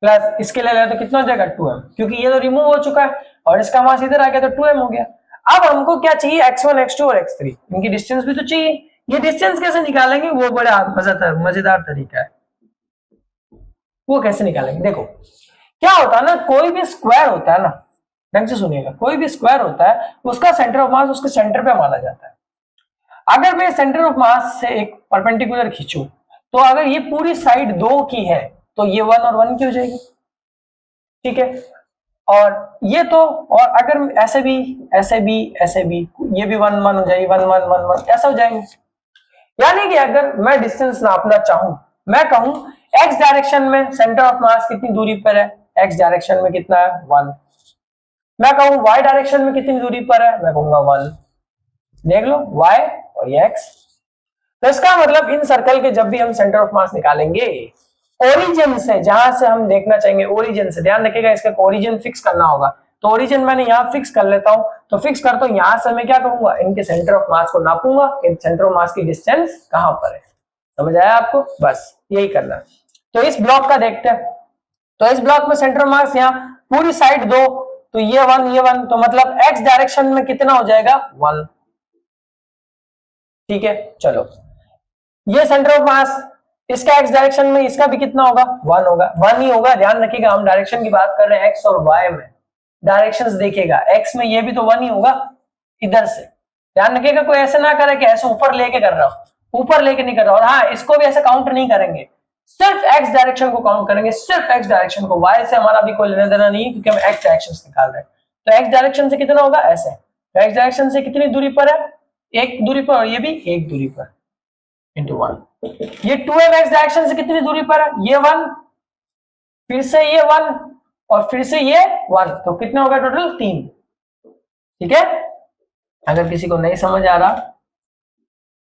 प्लस इसके लिए लेते तो कितना हो जाएगा 2m, क्योंकि ये तो रिमूव हो चुका है और इसका मास इधर आ गया तो 2m हो गया। अब हमको क्या चाहिए, x1 x2 और x3, इनकी डिस्टेंस भी तो चाहिए। ये डिस्टेंस कैसे निकालेंगे, वो बड़ा मजेदार तरीका है। वो कैसे निकालेंगे, देखो क्या होता है ना, कोई भी स्क्वायर होता है ना, ढंग से सुनिएगा, कोई भी स्क्वायर होता है उसका सेंटर ऑफ मास उसके सेंटर पे माना जाता है। अगर मैं सेंटर ऑफ मास से एक परपेंडिकुलर खींचूं तो अगर ये पूरी साइड 2 की है तो ये 1 और 1 की हो जाएगी। ठीक है, और ये तो, और अगर ऐसे भी ऐसे भी ऐसे भी ये भी 1 1 हो जाएगी, 1 1 1 1 ऐसा हो जाएंगे। यानी कि अगर मैं डिस्टेंस नापना चाहूं, मैं कहूं एक्स डायरेक्शन में सेंटर ऑफ मास कितनी दूरी पर है, एक्स डायरेक्शन में कितना है 1। मैं कहूं वाई डायरेक्शन में कितनी दूरी पर है, मैं कहूंगा 1। देख लो y और ये x। तो इसका मतलब इन सर्कल के जब भी हम सेंटर ऑफ मास निकालेंगे, ओरिजिन से, जहां से हम देखना चाहेंगे ओरिजिन से, ध्यान रखिएगा इसका ओरिजिन फिक्स करना होगा। तो ओरिजिन मैंने यहाँ फिक्स कर लेता हूं, तो फिक्स करता हूं, यहां से मैं क्या करूंगा, इनके सेंटर ऑफ मास को नापूंगा, इन सेंटर ऑफ मास की डिस्टेंस कहां पर है। समझ आया आपको? बस यही करना। तो इस ब्लॉक का देखते हैं। तो इस ब्लॉक में सेंटर ऑफ मास यहाँ पूरी साइड 2, तो ये 1 ये 1, तो मतलब एक्स डायरेक्शन में कितना हो जाएगा 1। ठीक है, चलो ये सेंटर ऑफ मास, इसका एक्स डायरेक्शन में इसका भी कितना होगा 1 होगा, 1 ही होगा। ध्यान रखिएगा हम डायरेक्शन की बात कर रहे हैं एक्स और वाई में, डायरेक्शंस देखिएगा, एक्स में ये भी तो 1 ही होगा इधर से। ध्यान रखिएगा कोई ऐसे ना करे कि ऐसे ऊपर लेके कर रहा हूं, ऊपर लेके नहीं कर रहा, और हाँ इसको भी ऐसे काउंट नहीं करेंगे, सिर्फ एक्स डायरेक्शन को काउंट करेंगे, सिर्फ एक्स डायरेक्शन को। वाई से हमारा भी कोई लेना देना नहीं, क्योंकि हम एक्स डायरेक्शन निकाल रहे हैं। तो एक्स डायरेक्शन से कितना होगा ऐसे, तो एक्स डायरेक्शन से कितनी दूरी पर है, एक दूरी पर, और ये भी एक दूरी पर, इंटू 1। ये 2m एक्स डायरेक्शन से कितनी दूरी पर है, ये 1, फिर से ये 1 और फिर से ये 1, तो कितना होगा टोटल 3। ठीक है, अगर किसी को नहीं समझ आ रहा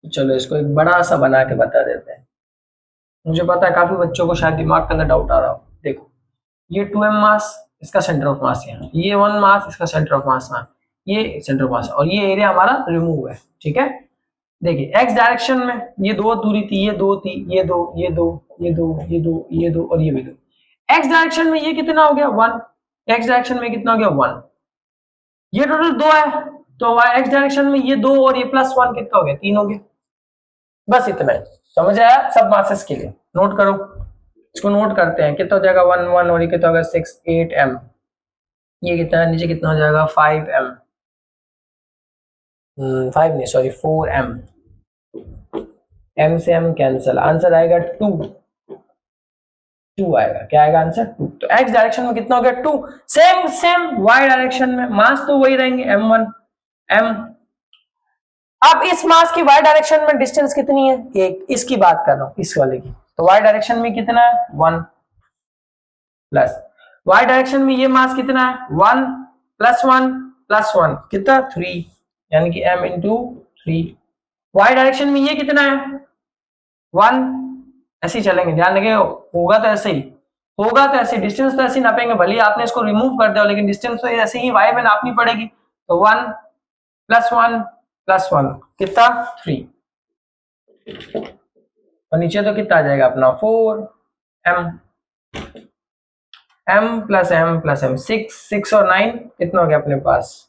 तो चलो इसको एक बड़ा सा बना के बता देते हैं। मुझे पता है काफी बच्चों को शायद दिमाग के अंदर डाउट आ रहा हो। देखो ये 2m मास, इसका सेंटर ऑफ मास यहाँ, ये 1 मास, इसका सेंटर ऑफ मास यहाँ, ये सेंटर ऑफ मास, और ये एरिया हमारा रिमूव है। ठीक है, देखिए एक्स डायरेक्शन में ये 2 दूरी थी, ये 2 थी, ये 2 ये 2 ये 2 ये 2 ये 2 और ये भी 2। एक्स डायरेक्शन में ये कितना हो गया 1, एक्स डायरेक्शन में कितना हो गया 1, ये टोटल 2 है, तो वाई एक्स डायरेक्शन में ये 2 और ये प्लस 1 कितना हो गया 3 हो गया। बस इतना है, समझ आया? सब मासेस के लिए नोट करो, इसको नोट करते हैं, कितना हो जाएगा 1 1 और ये कितना होगा 6 8m, ये कितना नीचे कितना हो जाएगा 5m, 5 नहीं, सॉरी 4m, m से m कैंसल, आंसर आएगा 2 आएगा। क्या आएगा आंसर? 2। तो x डायरेक्शन में कितना हो गया? 2। सेम सेम y डायरेक्शन में मास तो वही रहेंगे, m1 m। अब इस मास की y डायरेक्शन में डिस्टेंस कितनी है? 1। इसकी बात कर रहा हूं, इस वाले की। तो y डायरेक्शन में कितना है? 1 प्लस y डायरेक्शन में ये मास कितना है? 1 प्लस 1 प्लस 1 कितना? 3, यानी कि m इंटू 3। y डायरेक्शन में ये कितना है? 1। ऐसे ही चलेंगे, ध्यान रखिए, होगा तो ऐसे ही, होगा तो ऐसे, डिस्टेंस तो ऐसे ही नापेंगे, भले आपने इसको रिमूव कर दिया लेकिन डिस्टेंस तो ऐसे ही y में नापनी पड़ेगी। तो 1 प्लस 1 प्लस 1 कितना? 3। और नीचे तो कितना आ जाएगा अपना? 4m, m प्लस m 6 और 9 कितना हो गया अपने पास?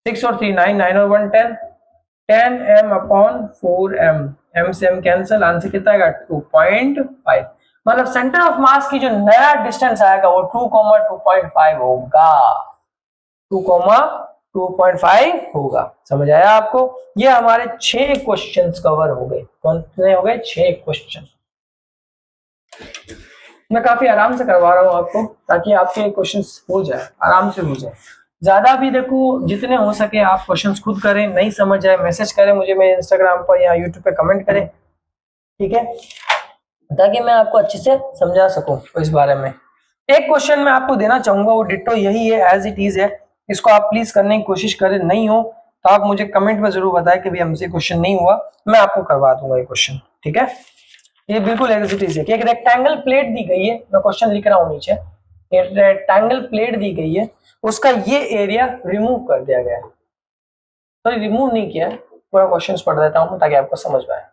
6 और 3 9, 9 और 1 10, 10m अपॉन 4m, m से m कैंसिल, आंसर कितना आएगा? 2.5। मतलब सेंटर ऑफ मास की जो नया डिस्टेंस आएगा वो 2,2.5 होगा, 2,2.5 होगा। समझ आया आपको? ये हमारे 6 क्वेश्चंस कवर हो गए। कौन से हो गए? 6 क्वेश्चन। मैं काफी आराम से करवा रहा हूँ आपको, ताकि आपके क्वेश्चंस हो जाए, आराम से हो जाए। ज्यादा भी देखो, जितने हो सके आप क्वेश्चंस खुद करें, नहीं समझ आए मैसेज करें मुझे, मेरे इंस्टाग्राम पर या यूट्यूब पे कमेंट करें, ठीक है, ताकि मैं आपको अच्छे से समझा सकूं इस बारे में। एक क्वेश्चन मैं आपको देना चाहूंगा, वो डिट्टो यही है, एज इट इज है। इसको आप प्लीज करने की कोशिश करें, नहीं हो तो आप मुझे कमेंट में जरूर बताएं कि भाई हमसे क्वेश्चन नहीं हुआ, मैं आपको करवा दूंगा ये क्वेश्चन, ठीक है। ये बिल्कुल एज इट इज है कि एक रेक्टेंगल प्लेट दी गई है, मैं क्वेश्चन लिख रहा हूँ नीचे, एक रेक्टेंगल प्लेट दी गई है, उसका ये एरिया रिमूव कर दिया गया है। सॉरी, रिमूव नहीं किया, पूरा क्वेश्चन पढ़ देता हूँ ताकि आपको समझ में आए।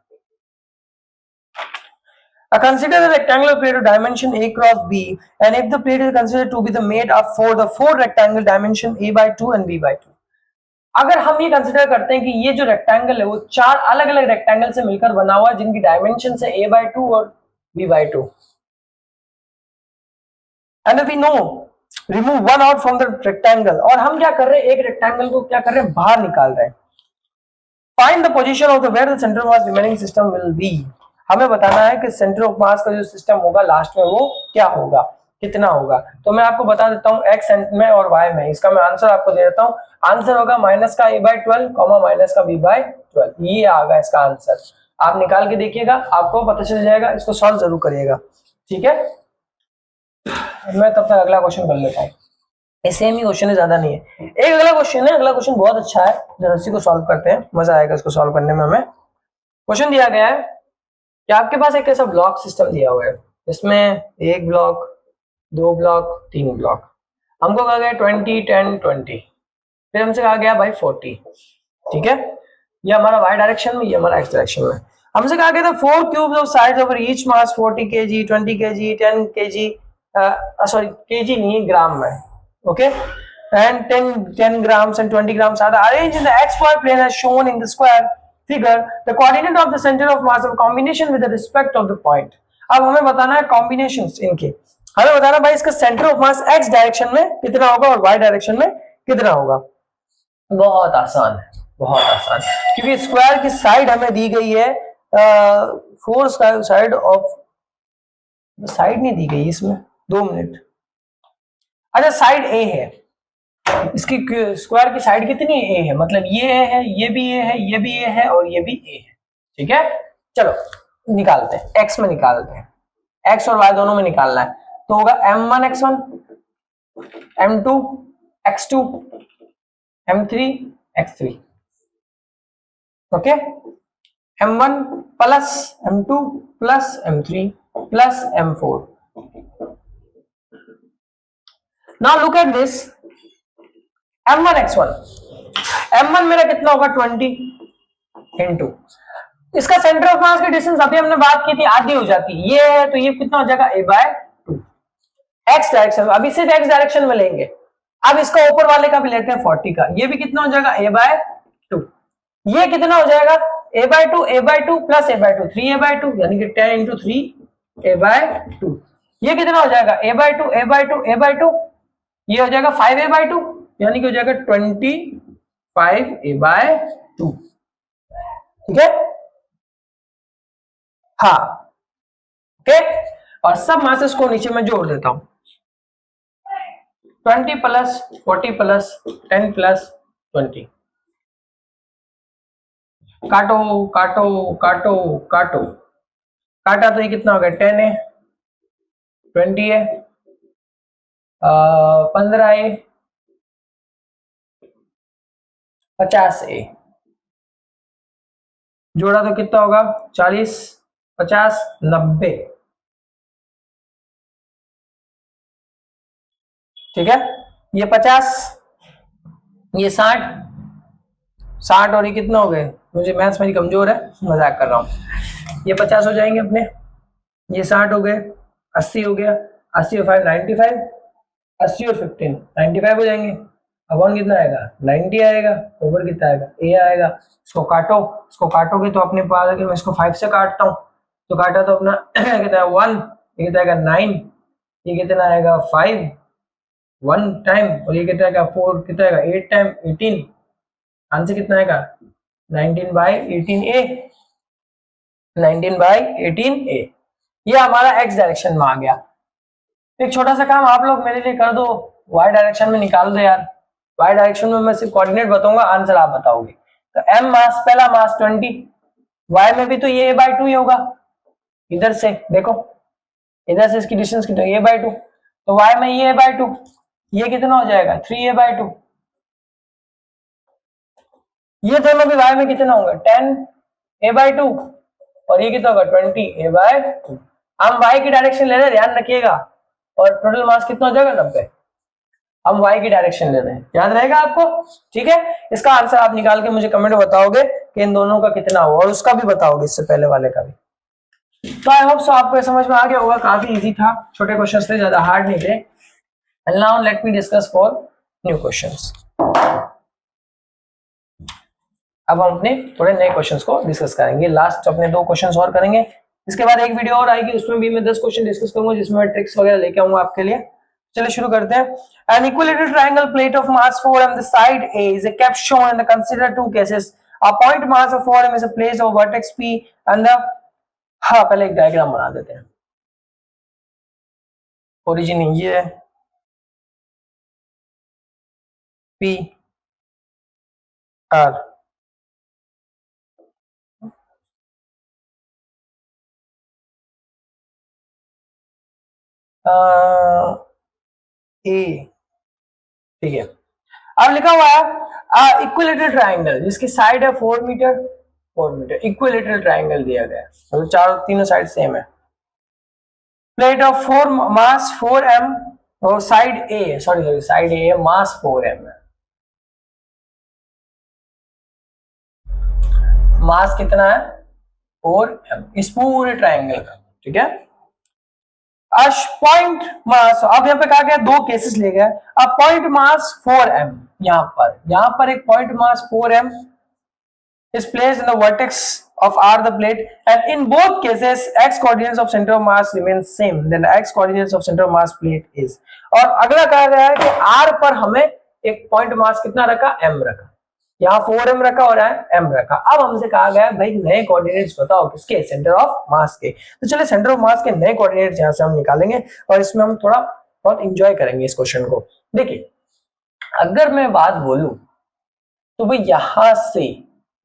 Consider the rectangular plate of dimension a cross b, and if the plate is considered to be the made up for the four rectangle dimension a by 2 and b by 2। अगर हम ये कंसिडर करते हैं कि ये जो रेक्टेंगल है वो 4 अलग अलग रेक्टेंगल से मिलकर बना हुआ है, जिनकी डायमेंशन है a by 2 और b by 2, and if we know remove one out from the rectangle, और हम क्या कर रहे हैं, एक रेक्टेंगल को क्या कर रहे हैं, बाहर निकाल रहे हैं। Find the position of the where the centre of mass remaining system will be. हमें बताना है कि सेंटर ऑफ मास का जो सिस्टम होगा लास्ट में वो क्या होगा, कितना होगा। तो मैं आपको बता देता हूँ एक्स में और वाई में, इसका मैं आंसर आपको दे देता हूँ। आंसर होगा माइनस का a/12 माइनस का b/12, ये आएगा इसका आंसर। आप निकाल के देखिएगा, आपको पता चल जाएगा, इसको सॉल्व जरूर करिएगा, ठीक है। मैं तब तक अगला क्वेश्चन कर लेता हूँ, सेम ही क्वेश्चन है, ज्यादा नहीं है। एक अगला क्वेश्चन है, अगला क्वेश्चन बहुत अच्छा है, जरा इसी को सॉल्व करते हैं, मजा आएगा इसको सॉल्व करने में। हमें क्वेश्चन दिया गया है कि आपके पास एक ऐसा ब्लॉक सिस्टम दिया हुआ है, जिसमें एक ब्लॉक, 2 ब्लॉक, 3 ब्लॉक, हमको कहा गया 20 10 20, फिर हमसे कहा गया भाई 40, ठीक है। ये हमारा y डायरेक्शन में, ये हमारा x डायरेक्शन में। हमसे कहा गया था 4 cubes of sides over each mass 40 kg 20 kg 10 kg, sorry kg नहीं, ग्राम में, okay, and 10 grams and 20 grams are arranged in the xy plane as shown in the square figure. The coordinate of the center of mass of combination with the respect of the point। अब हमें बताना है कॉम्बिनेशंस इनके, हमें बताना भाई इसका centre of mass x direction में कितना होगा और y डायरेक्शन में कितना होगा। बहुत आसान है, बहुत आसान, क्योंकि स्क्वायर की साइड हमें दी गई है, 4 साइड ऑफ, साइड नहीं दी गई इसमें, 2 मिनट, अच्छा साइड a है, इसकी स्क्वायर की साइड कितनी ए है, मतलब ये है, ये भी ए है, ये भी ए है और ये भी ए है, ठीक है। चलो निकालते हैं, एक्स में निकालते हैं, एक्स और वाई दोनों में निकालना है, तो होगा m1 x1 m2 x2 m3 x3, okay, m1 plus m2 plus m3 plus m4। Now look at this, m1 x1, m1 मेरा कितना होगा 20 इंटू, इसका सेंटर ऑफ मास की डिस्टेंस अभी हमने बात की थी, आधी हो जाती, ये है तो ये कितना हो जाएगा a/2, x डायरेक्शन, अभी सिर्फ x डायरेक्शन में लेंगे। अब इसका ऊपर वाले का भी लेते हैं 40 का, ये भी कितना हो जाएगा a/2, ये कितना हो जाएगा a/2 प्लस a/2 3a/2, यानी कि 10 इंटू 3 a/2, ये कितना हो जाएगा a/2 a/2 a/2, ये हो जाएगा 5a/2, यानी कि हो जाएगा 20 5a/2, ठीक है। हाँ ओके, और सब मासेस को नीचे में जोड़ देता हूं, 20 प्लस 40 प्लस 10 प्लस 20, काटो काटो काटो काटो, काटा तो ये कितना हो गया, 10 है, 20 है, 15 है, 50 है, जोड़ा तो कितना होगा, 40 50 90, ठीक है। ये 50, ये 60, 60 और ये कितना हो गए, मुझे मैथ्स मेरी कमजोर है, मजाक कर रहा हूँ, ये 50 हो जाएंगे अपने, ये 60 हो गए, 80 हो गया, 80 और 5 95, 80 और 15 95 हो जाएंगे। अब वन कितना आएगा, 90 आएगा, ओवर कितना आएगा, ए आएगा। इसको काटो, इसको काटोगे तो अपने पास आएगा, मैं इसको 5 से काटता हूँ, तो काटा तो अपना कितना है 1, ये कितना आएगा 9, ये कितना आएगा 5 1 टाइम, और ये कितना आएगा 4, कितना आएगा 8 टाइम 18, आंसर कितना आएगा 19/18a, 19/18a। ये हमारा x डायरेक्शन में आ गया। एक छोटा सा काम आप लोग मेरे लिए कर दो, y डायरेक्शन में निकाल दो यार। y डायरेक्शन में मैं सिर्फ कोऑर्डिनेट बताऊंगा, आंसर आप बताओगे। तो m मास, पहला मास 20, y में भी तो ये a/2 ही होगा, इधर से देखो, इधर से इसकी डिस्टेंस कितना है, a/2, तो y में ये a/2, ये कितना हो जाएगा 3a/2, ये दोनों भी y में कितना होगा 10a/2, और ये कितना होगा 20a/2। हम y की डायरेक्शन ले रहे हैं, ध्यान रखिएगा, और टोटल मास कितना हो जाएगा 90, हम y की डायरेक्शन ले रहे हैं, याद रहेगा आपको, ठीक है। इसका आंसर आप निकाल के मुझे कमेंट बताओगे कि इन दोनों का कितना हुआ, और उसका भी बताओगे, इससे पहले वाले का भी। तो आई होप सो आपको समझ में आ गया होगा, काफी इजी था, छोटे क्वेश्चन थे, ज्यादा हार्ड नहीं थे। And now let me discuss for new questions. अब हम अपने थोड़े नए क्वेश्चंस को डिस्कस करेंगे, लास्ट अपने 2 क्वेश्चंस और करेंगे, इसके बाद एक वीडियो और आएगी, उसमें भी मैं 10 क्वेश्चन डिस्कस करूंगा, जिसमें मैं ट्रिक्स वगैरह लेके आऊंगा आपके लिए। चलिए शुरू करते हैं। An equilateral triangle plate of mass 4m, the side A is a kept shown and consider 2 cases. A point mass of 4m is placed over vertex P and the, हाँ पहले एक डायग्राम बना देते हैं। ओरिजिन ये है, P R, ए, ठीक है। अब लिखा हुआ है इक्विलेटरल ट्राइंगल जिसकी साइड है 4 मीटर 4 मीटर, इक्विलेटरल ट्राइंगल दिया गया है, मतलब चारों तीनों साइड सेम है। प्लेट ऑफ 4 मास 4m, और साइड ए, सॉरी साइड ए मास 4m है, मास कितना है 4m इस पूरे ट्राइंगल का, ठीक है। पॉइंट मास, अब यहाँ पे कहा गया 2 केसेस ले गए, अब पॉइंट मास 4m, यहाँ पर एक point mass 4m is placed in the vertex of R the plate, and in both cases x coordinates of center of mass remains same, then x coordinates of center of mass plate is, और अगला कहा गया है कि R पर हमें एक पॉइंट मास कितना रखा m रखा, यहाँ 4m रखा और m रखा। अब हमसे कहा गया है भाई नए कोऑर्डिनेट्स बताओ किसके, सेंटर ऑफ मास के। तो चलिए सेंटर ऑफ मास के नए कोऑर्डिनेट्स यहाँ से हम निकालेंगे, और इसमें हम थोड़ा बहुत इंजॉय करेंगे इस क्वेश्चन को। देखिए अगर मैं बात बोलूं तो भाई यहां से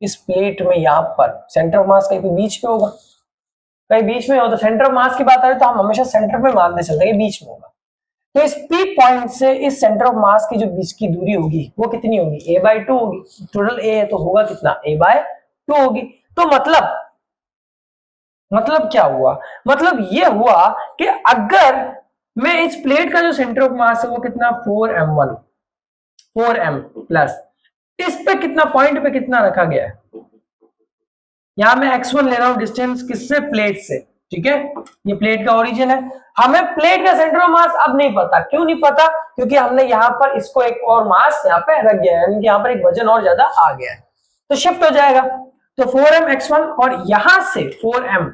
इस प्लेट में यहाँ पर सेंटर ऑफ मास कहीं बीच में होगा, कहीं बीच में हो, तो सेंटर ऑफ मास की बात आ रही तो हम हमेशा सेंटर पे मानते चलते हैं बीच में होगा। तो इस पी पॉइंट से इस सेंटर ऑफ मास की जो बीच की दूरी होगी वो कितनी होगी, a/2 होगी, टोटल a है तो होगा कितना, a/2 होगी। तो मतलब क्या हुआ, मतलब ये हुआ कि अगर मैं इस प्लेट का जो सेंटर ऑफ मास है वो कितना 4m1 4m प्लस इस पे कितना, पॉइंट पे कितना रखा गया है, यहां मैं x1 ले रहा हूं डिस्टेंस किससे, प्लेट से, ठीक है। ये प्लेट का ओरिजिन है, हमें प्लेट का सेंटर ऑफ मास अब नहीं पता, क्यों नहीं पता, क्योंकि हमने यहां पर इसको एक और मास यहां पे रख गया है, यानी कि यहां पर एक वजन और ज्यादा आ गया है, तो शिफ्ट हो जाएगा। तो 4m x1 और यहां से 4m,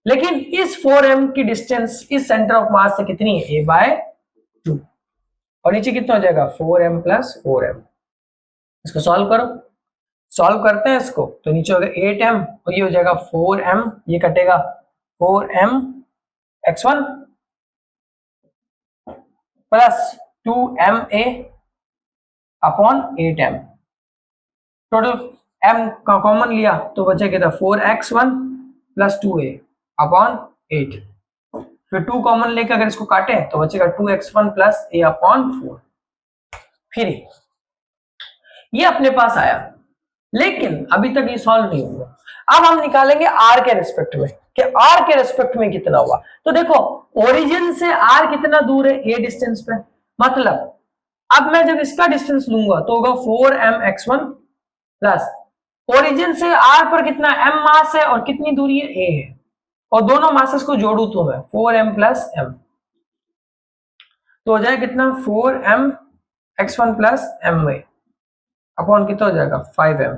लेकिन इस 4m की डिस्टेंस इस सेंटर ऑफ मास से कितनी है, a/2, और नीचे कितना हो जाएगा 4m प्लस 4m, इसको सॉल्व करो, सॉल्व करते हैं इसको तो नीचे हो गया 8m और ये हो जाएगा 4m, ये कटेगा 4m x1 plus 2ma upon 8m, total m का कॉमन लिया तो बचा क्या था 4x1 प्लस 2a अपॉन 8, फिर 2 कॉमन लेकर अगर इसको काटे तो बचेगा 2x1 प्लस a अपॉन 4। फिर ये अपने पास आया, लेकिन अभी तक ये सॉल्व नहीं हुआ। अब हम निकालेंगे r के रिस्पेक्ट में कि r के रिस्पेक्ट में कितना हुआ। तो देखो ओरिजिन से r कितना दूर है, a डिस्टेंस पे, मतलब अब मैं जब इसका डिस्टेंस लूंगा तो होगा 4mx1 प्लस ओरिजिन से r पर कितना m मास है और कितनी दूरी है a है, और दोनों मासेस को जोड़ू तो मैं 4m प्लस m, तो हो जाएगा कितना 4mx1 प्लस m अपॉन कितना हो जाएगा 5m,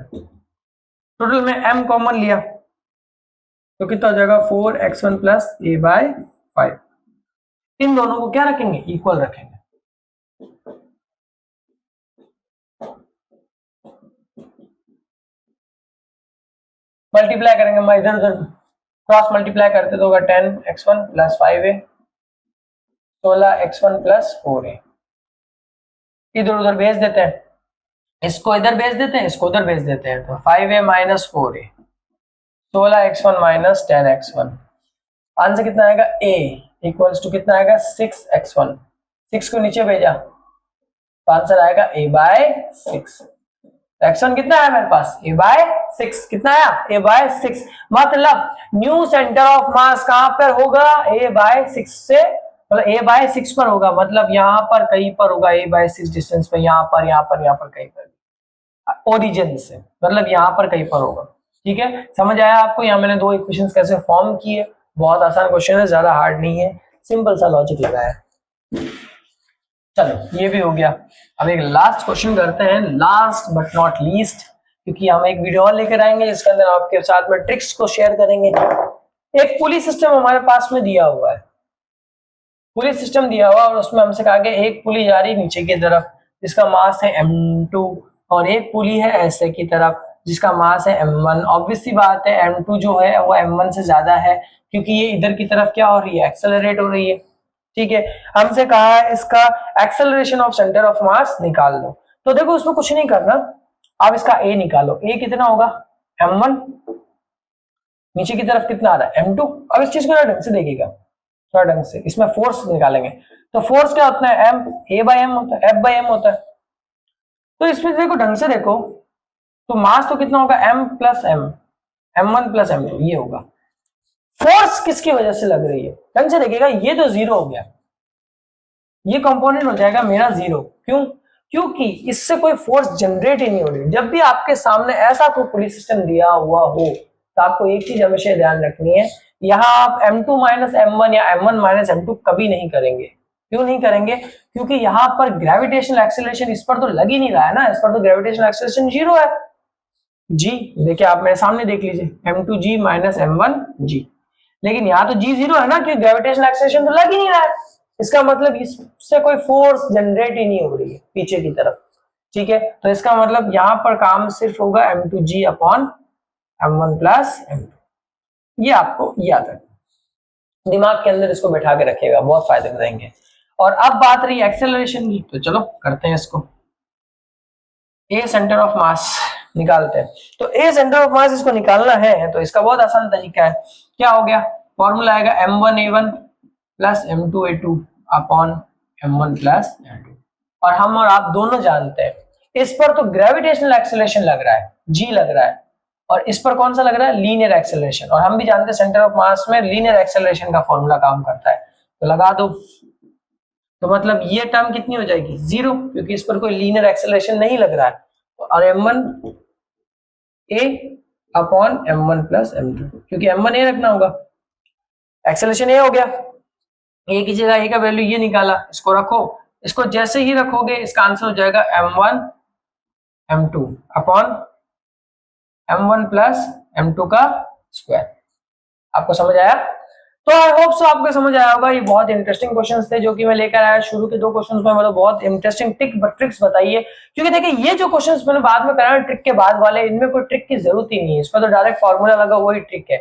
टोटल में m कॉमन लिया तो कितना हो जाएगा 4x1 प्लस a बाय 5। इन दोनों को क्या रखेंगे, इक्वल रखेंगे। मल्टीप्लाई करेंगे, मैं इधर उधर क्रॉस मल्टीप्लाई करते तो होगा 10x1 plus 5a 16x1 plus 4a, इधर उधर भेज देते हैं, इसको इधर भेज देते हैं, इसको उधर भेज देते हैं, तो 5a minus 4a 16x1 minus 10x1, answer कितना आएगा a इक्वल्स टू कितना आएगा 6x1, 6 को नीचे भेजा तो आंसर आएगा a बाय 6। x1 कितना है मेरे पास a बाय 6, कितना आया a बाय 6, मतलब न्यू सेंटर ऑफ मास कहां पर होगा a बाय 6 से, मतलब a बाय 6 पर होगा, मतलब यहां पर कहीं पर होगा a बाय 6 डिस्टेंस पे, यहां पर कहीं पर, ओरिजिन से मतलब यहां पर कहीं पर होगा। ठीक है, समझ आया आपको? यहाँ मैंने दो इक्वेशंस कैसे फॉर्म किए, बहुत आसान क्वेश्चन है, ज्यादा हार्ड नहीं है, सिंपल सा लॉजिक लगाया। चलो ये भी हो गया। अब एक लास्ट क्वेश्चन करते हैं, लास्ट बट नॉट लीस्ट, क्योंकि हम एक वीडियो और लेकर आएंगे जिसके अंदर आपके साथ में ट्रिक्स को शेयर करेंगे। एक पुली सिस्टम हमारे पास में दिया हुआ है, पुली सिस्टम दिया हुआ और उसमें हमसे कहा गया एक पुली जा रही नीचे की तरफ जिसका मास है m2 और एक पुली है ऐसे की तरफ जिसका मास है m1। ऑब्वियस सी बात है m2 जो है वो m1 से ज्यादा है क्योंकि ये इधर की तरफ क्या हो रही है, एक्सेलरेट हो रही है। ठीक है, हमसे कहा है इसका एक्सेलरेशन ऑफ सेंटर ऑफ मास निकाल लो। तो देखो उसमें कुछ नहीं करना, आप इसका a निकालो, a कितना होगा m1, नीचे की तरफ कितना आ रहा है m2। अब इस चीज को ढंग से देखिएगा, थोड़ा ढंग से, इसमें फोर्स निकालेंगे तो फोर्स क्या होता है m, a बाय m होता है, f बाय m होता है। तो इसमें देखो ढंग से देखो तो मास तो कितना होगा m plus m, m1 plus m2 ये होगा। फोर्स किसकी वजह से लग रही है, ढंग से देखिएगा, ये तो जीरो हो गया, ये कंपोनेंट हो जाएगा मेरा जीरो। क्यों? क्योंकि इससे कोई फोर्स जनरेट ही नहीं हो रही। जब भी आपके सामने ऐसा कोई पुलिस सिस्टम दिया हुआ हो तो आपको एक चीज हमेशा ध्यान रखनी है, यहाँ आप m2 माइनस m1 या m1 माइनस m2 कभी नहीं करेंगे। क्यों नहीं करेंगे? क्योंकि यहाँ पर ग्रेविटेशनल एक्सेलरेशन इस पर तो लग ही नहीं रहा है ना, इस पर तो ग्रेविटेशनल एक्सेलरेशन जीरो है। जी देखिए, आप मेरे सामने देख लीजिए m2g माइनस m1g, लेकिन यहाँ तो g जीरो है ना, क्योंकि ग्रेविटेशनल एक्सेलरेशन तो लग ही नहीं रहा है। इसका मतलब इससे कोई फोर्स जनरेट ही नहीं हो रही है पीछे की तरफ। ठीक है, तो इसका मतलब यहाँ पर काम सिर्फ होगा m2g upon m1 plus m2। ये आपको याद है, दिमाग के अंदर इसको बैठा के रखिएगा, बहुत फायदे देंगे। और अब बात रही एक्सेलरेशन की, तो चलो करते हैं इसको। ए सेंटर ऑफ मास निकालते हैं, तो ए सेंटर ऑफ मास इसको निकालना है तो इसका बहुत आसान तरीका है। क्या हो गया, फॉर्मूला आएगा m1a1 plus m2a2 upon m1 plus m2। और हम और आप दोनों जानते हैं इस पर तो ग्रेविटेशनल एक्सेलरेशन लग रहा है, g लग रहा है, और इस पर कौन सा लग रहा है, लीनियर एक्सेलरेशन। और हम भी जानते हैं सेंटर ऑफ मास में लीनियर एक्सेलरेशन का फॉर्मूला काम करता है, तो लगा दो। तो मतलब ये टर्म कितनी हो जाएगी, जीरो, क्योंकि इस पर कोई लीनियर एक्सेलरेशन नहीं लग रहा है। और m1 a upon m1 plus m2, क्योंकि m1 a रखना होगा, एक्सेलरेशन a हो गया, a की जगह a का वैल्यू ये निकाला, इसको रखो, इसको जैसे ही रखोगे इसका आंसर हो जाएगा m1 m2 upon m1 plus m2 का स्क्वायर। आपको समझ आया? तो आई होप सो आपको समझ आया होगा। ये बहुत इंटरेस्टिंग क्वेश्चंस थे जो कि मैं लेकर आया। शुरू के 2 क्वेश्चंस में मतलब बहुत इंटरेस्टिंग ट्रिक्स बताइए, क्योंकि देखिए ये जो क्वेश्चंस मैंने बाद में कराया ट्रिक के बाद वाले, इनमें कोई ट्रिक की जरूरत ही नहीं है, इसमें तो डायरेक्ट फॉर्मूला लगा वही ट्रिक है।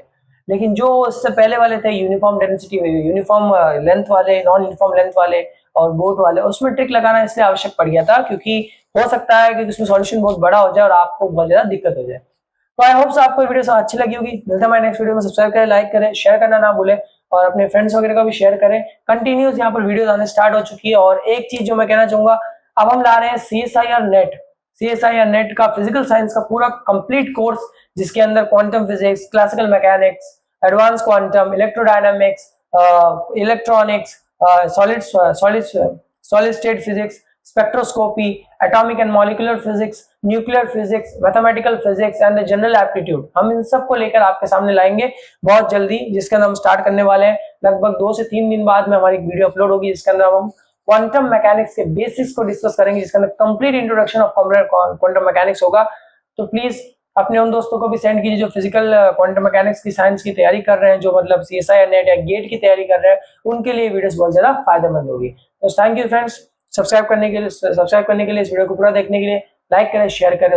लेकिन जो इससे पहले वाले थे यूनिफॉर्म डेंसिटी, यूनिफॉर्म लेंथ वाले, नॉन यूनिफॉर्म लेंथ वाले और बोट वाले, उसमें ट्रिक लगाना इसलिए आवश्यक पड़ गया था क्योंकि हो सकता है कि उसमें सॉल्यूशन बहुत बड़ा हो जाए और आपको बहुत ज्यादा दिक्कत हो जाए। तो आई होप आपको वीडियो अच्छी लगी होगी। मिलते हैं हमारे नेक्स्ट वीडियो में। सब्सक्राइब करें, लाइक करें, शेयर करना ना भूलें और अपने फ्रेंड्स वगैरह का भी शेयर करें। कंटिन्यूस यहाँ पर वीडियोस आने स्टार्ट हो चुकी है। और एक चीज जो मैं कहना चाहूंगा, अब हम ला रहे हैं CSIR नेट। CSIR नेट का फिजिकल साइंस का पूरा कंप्लीट कोर्स, जिसके अंदर quantum physics, classical mechanics, advance quantum, electrodynamics, electronics, solid solid state physics, spectroscopy, atomic and molecular physics, nuclear physics, mathematical physics and general aptitude, हम इन सब को लेकर आपके सामने लाएंगे बहुत जल्दी, जिसके अंदर हम स्टार्ट करने वाले हैं। लगभग 2 से 3 दिन बाद में हमारी वीडियो अपलोड होगी, जिसके अंदर हम क्वांटम मैकेनिक्स के बेसिक्स को डिस्कस करेंगे, जिसके अंदर complete introduction of quantum mechanics होगा। तो प्लीज अपने उन दोस्तों को भी सेंड कीजिए जो फिजिकल क्वांटम मैकेनिक्स की साइंस की तैयारी कर रहे हैं, जो मतलब CSIR नेट या गेट की तैयारी कर रहे हैं, उनके लिए वीडियोस बहुत ज्यादा फायदेमंद होगी। तो थैंक यू फ्रेंड्स, सब्सक्राइब करने के लिए, इस वीडियो को पूरा देखने के लिए, लाइक करें, शेयर करें।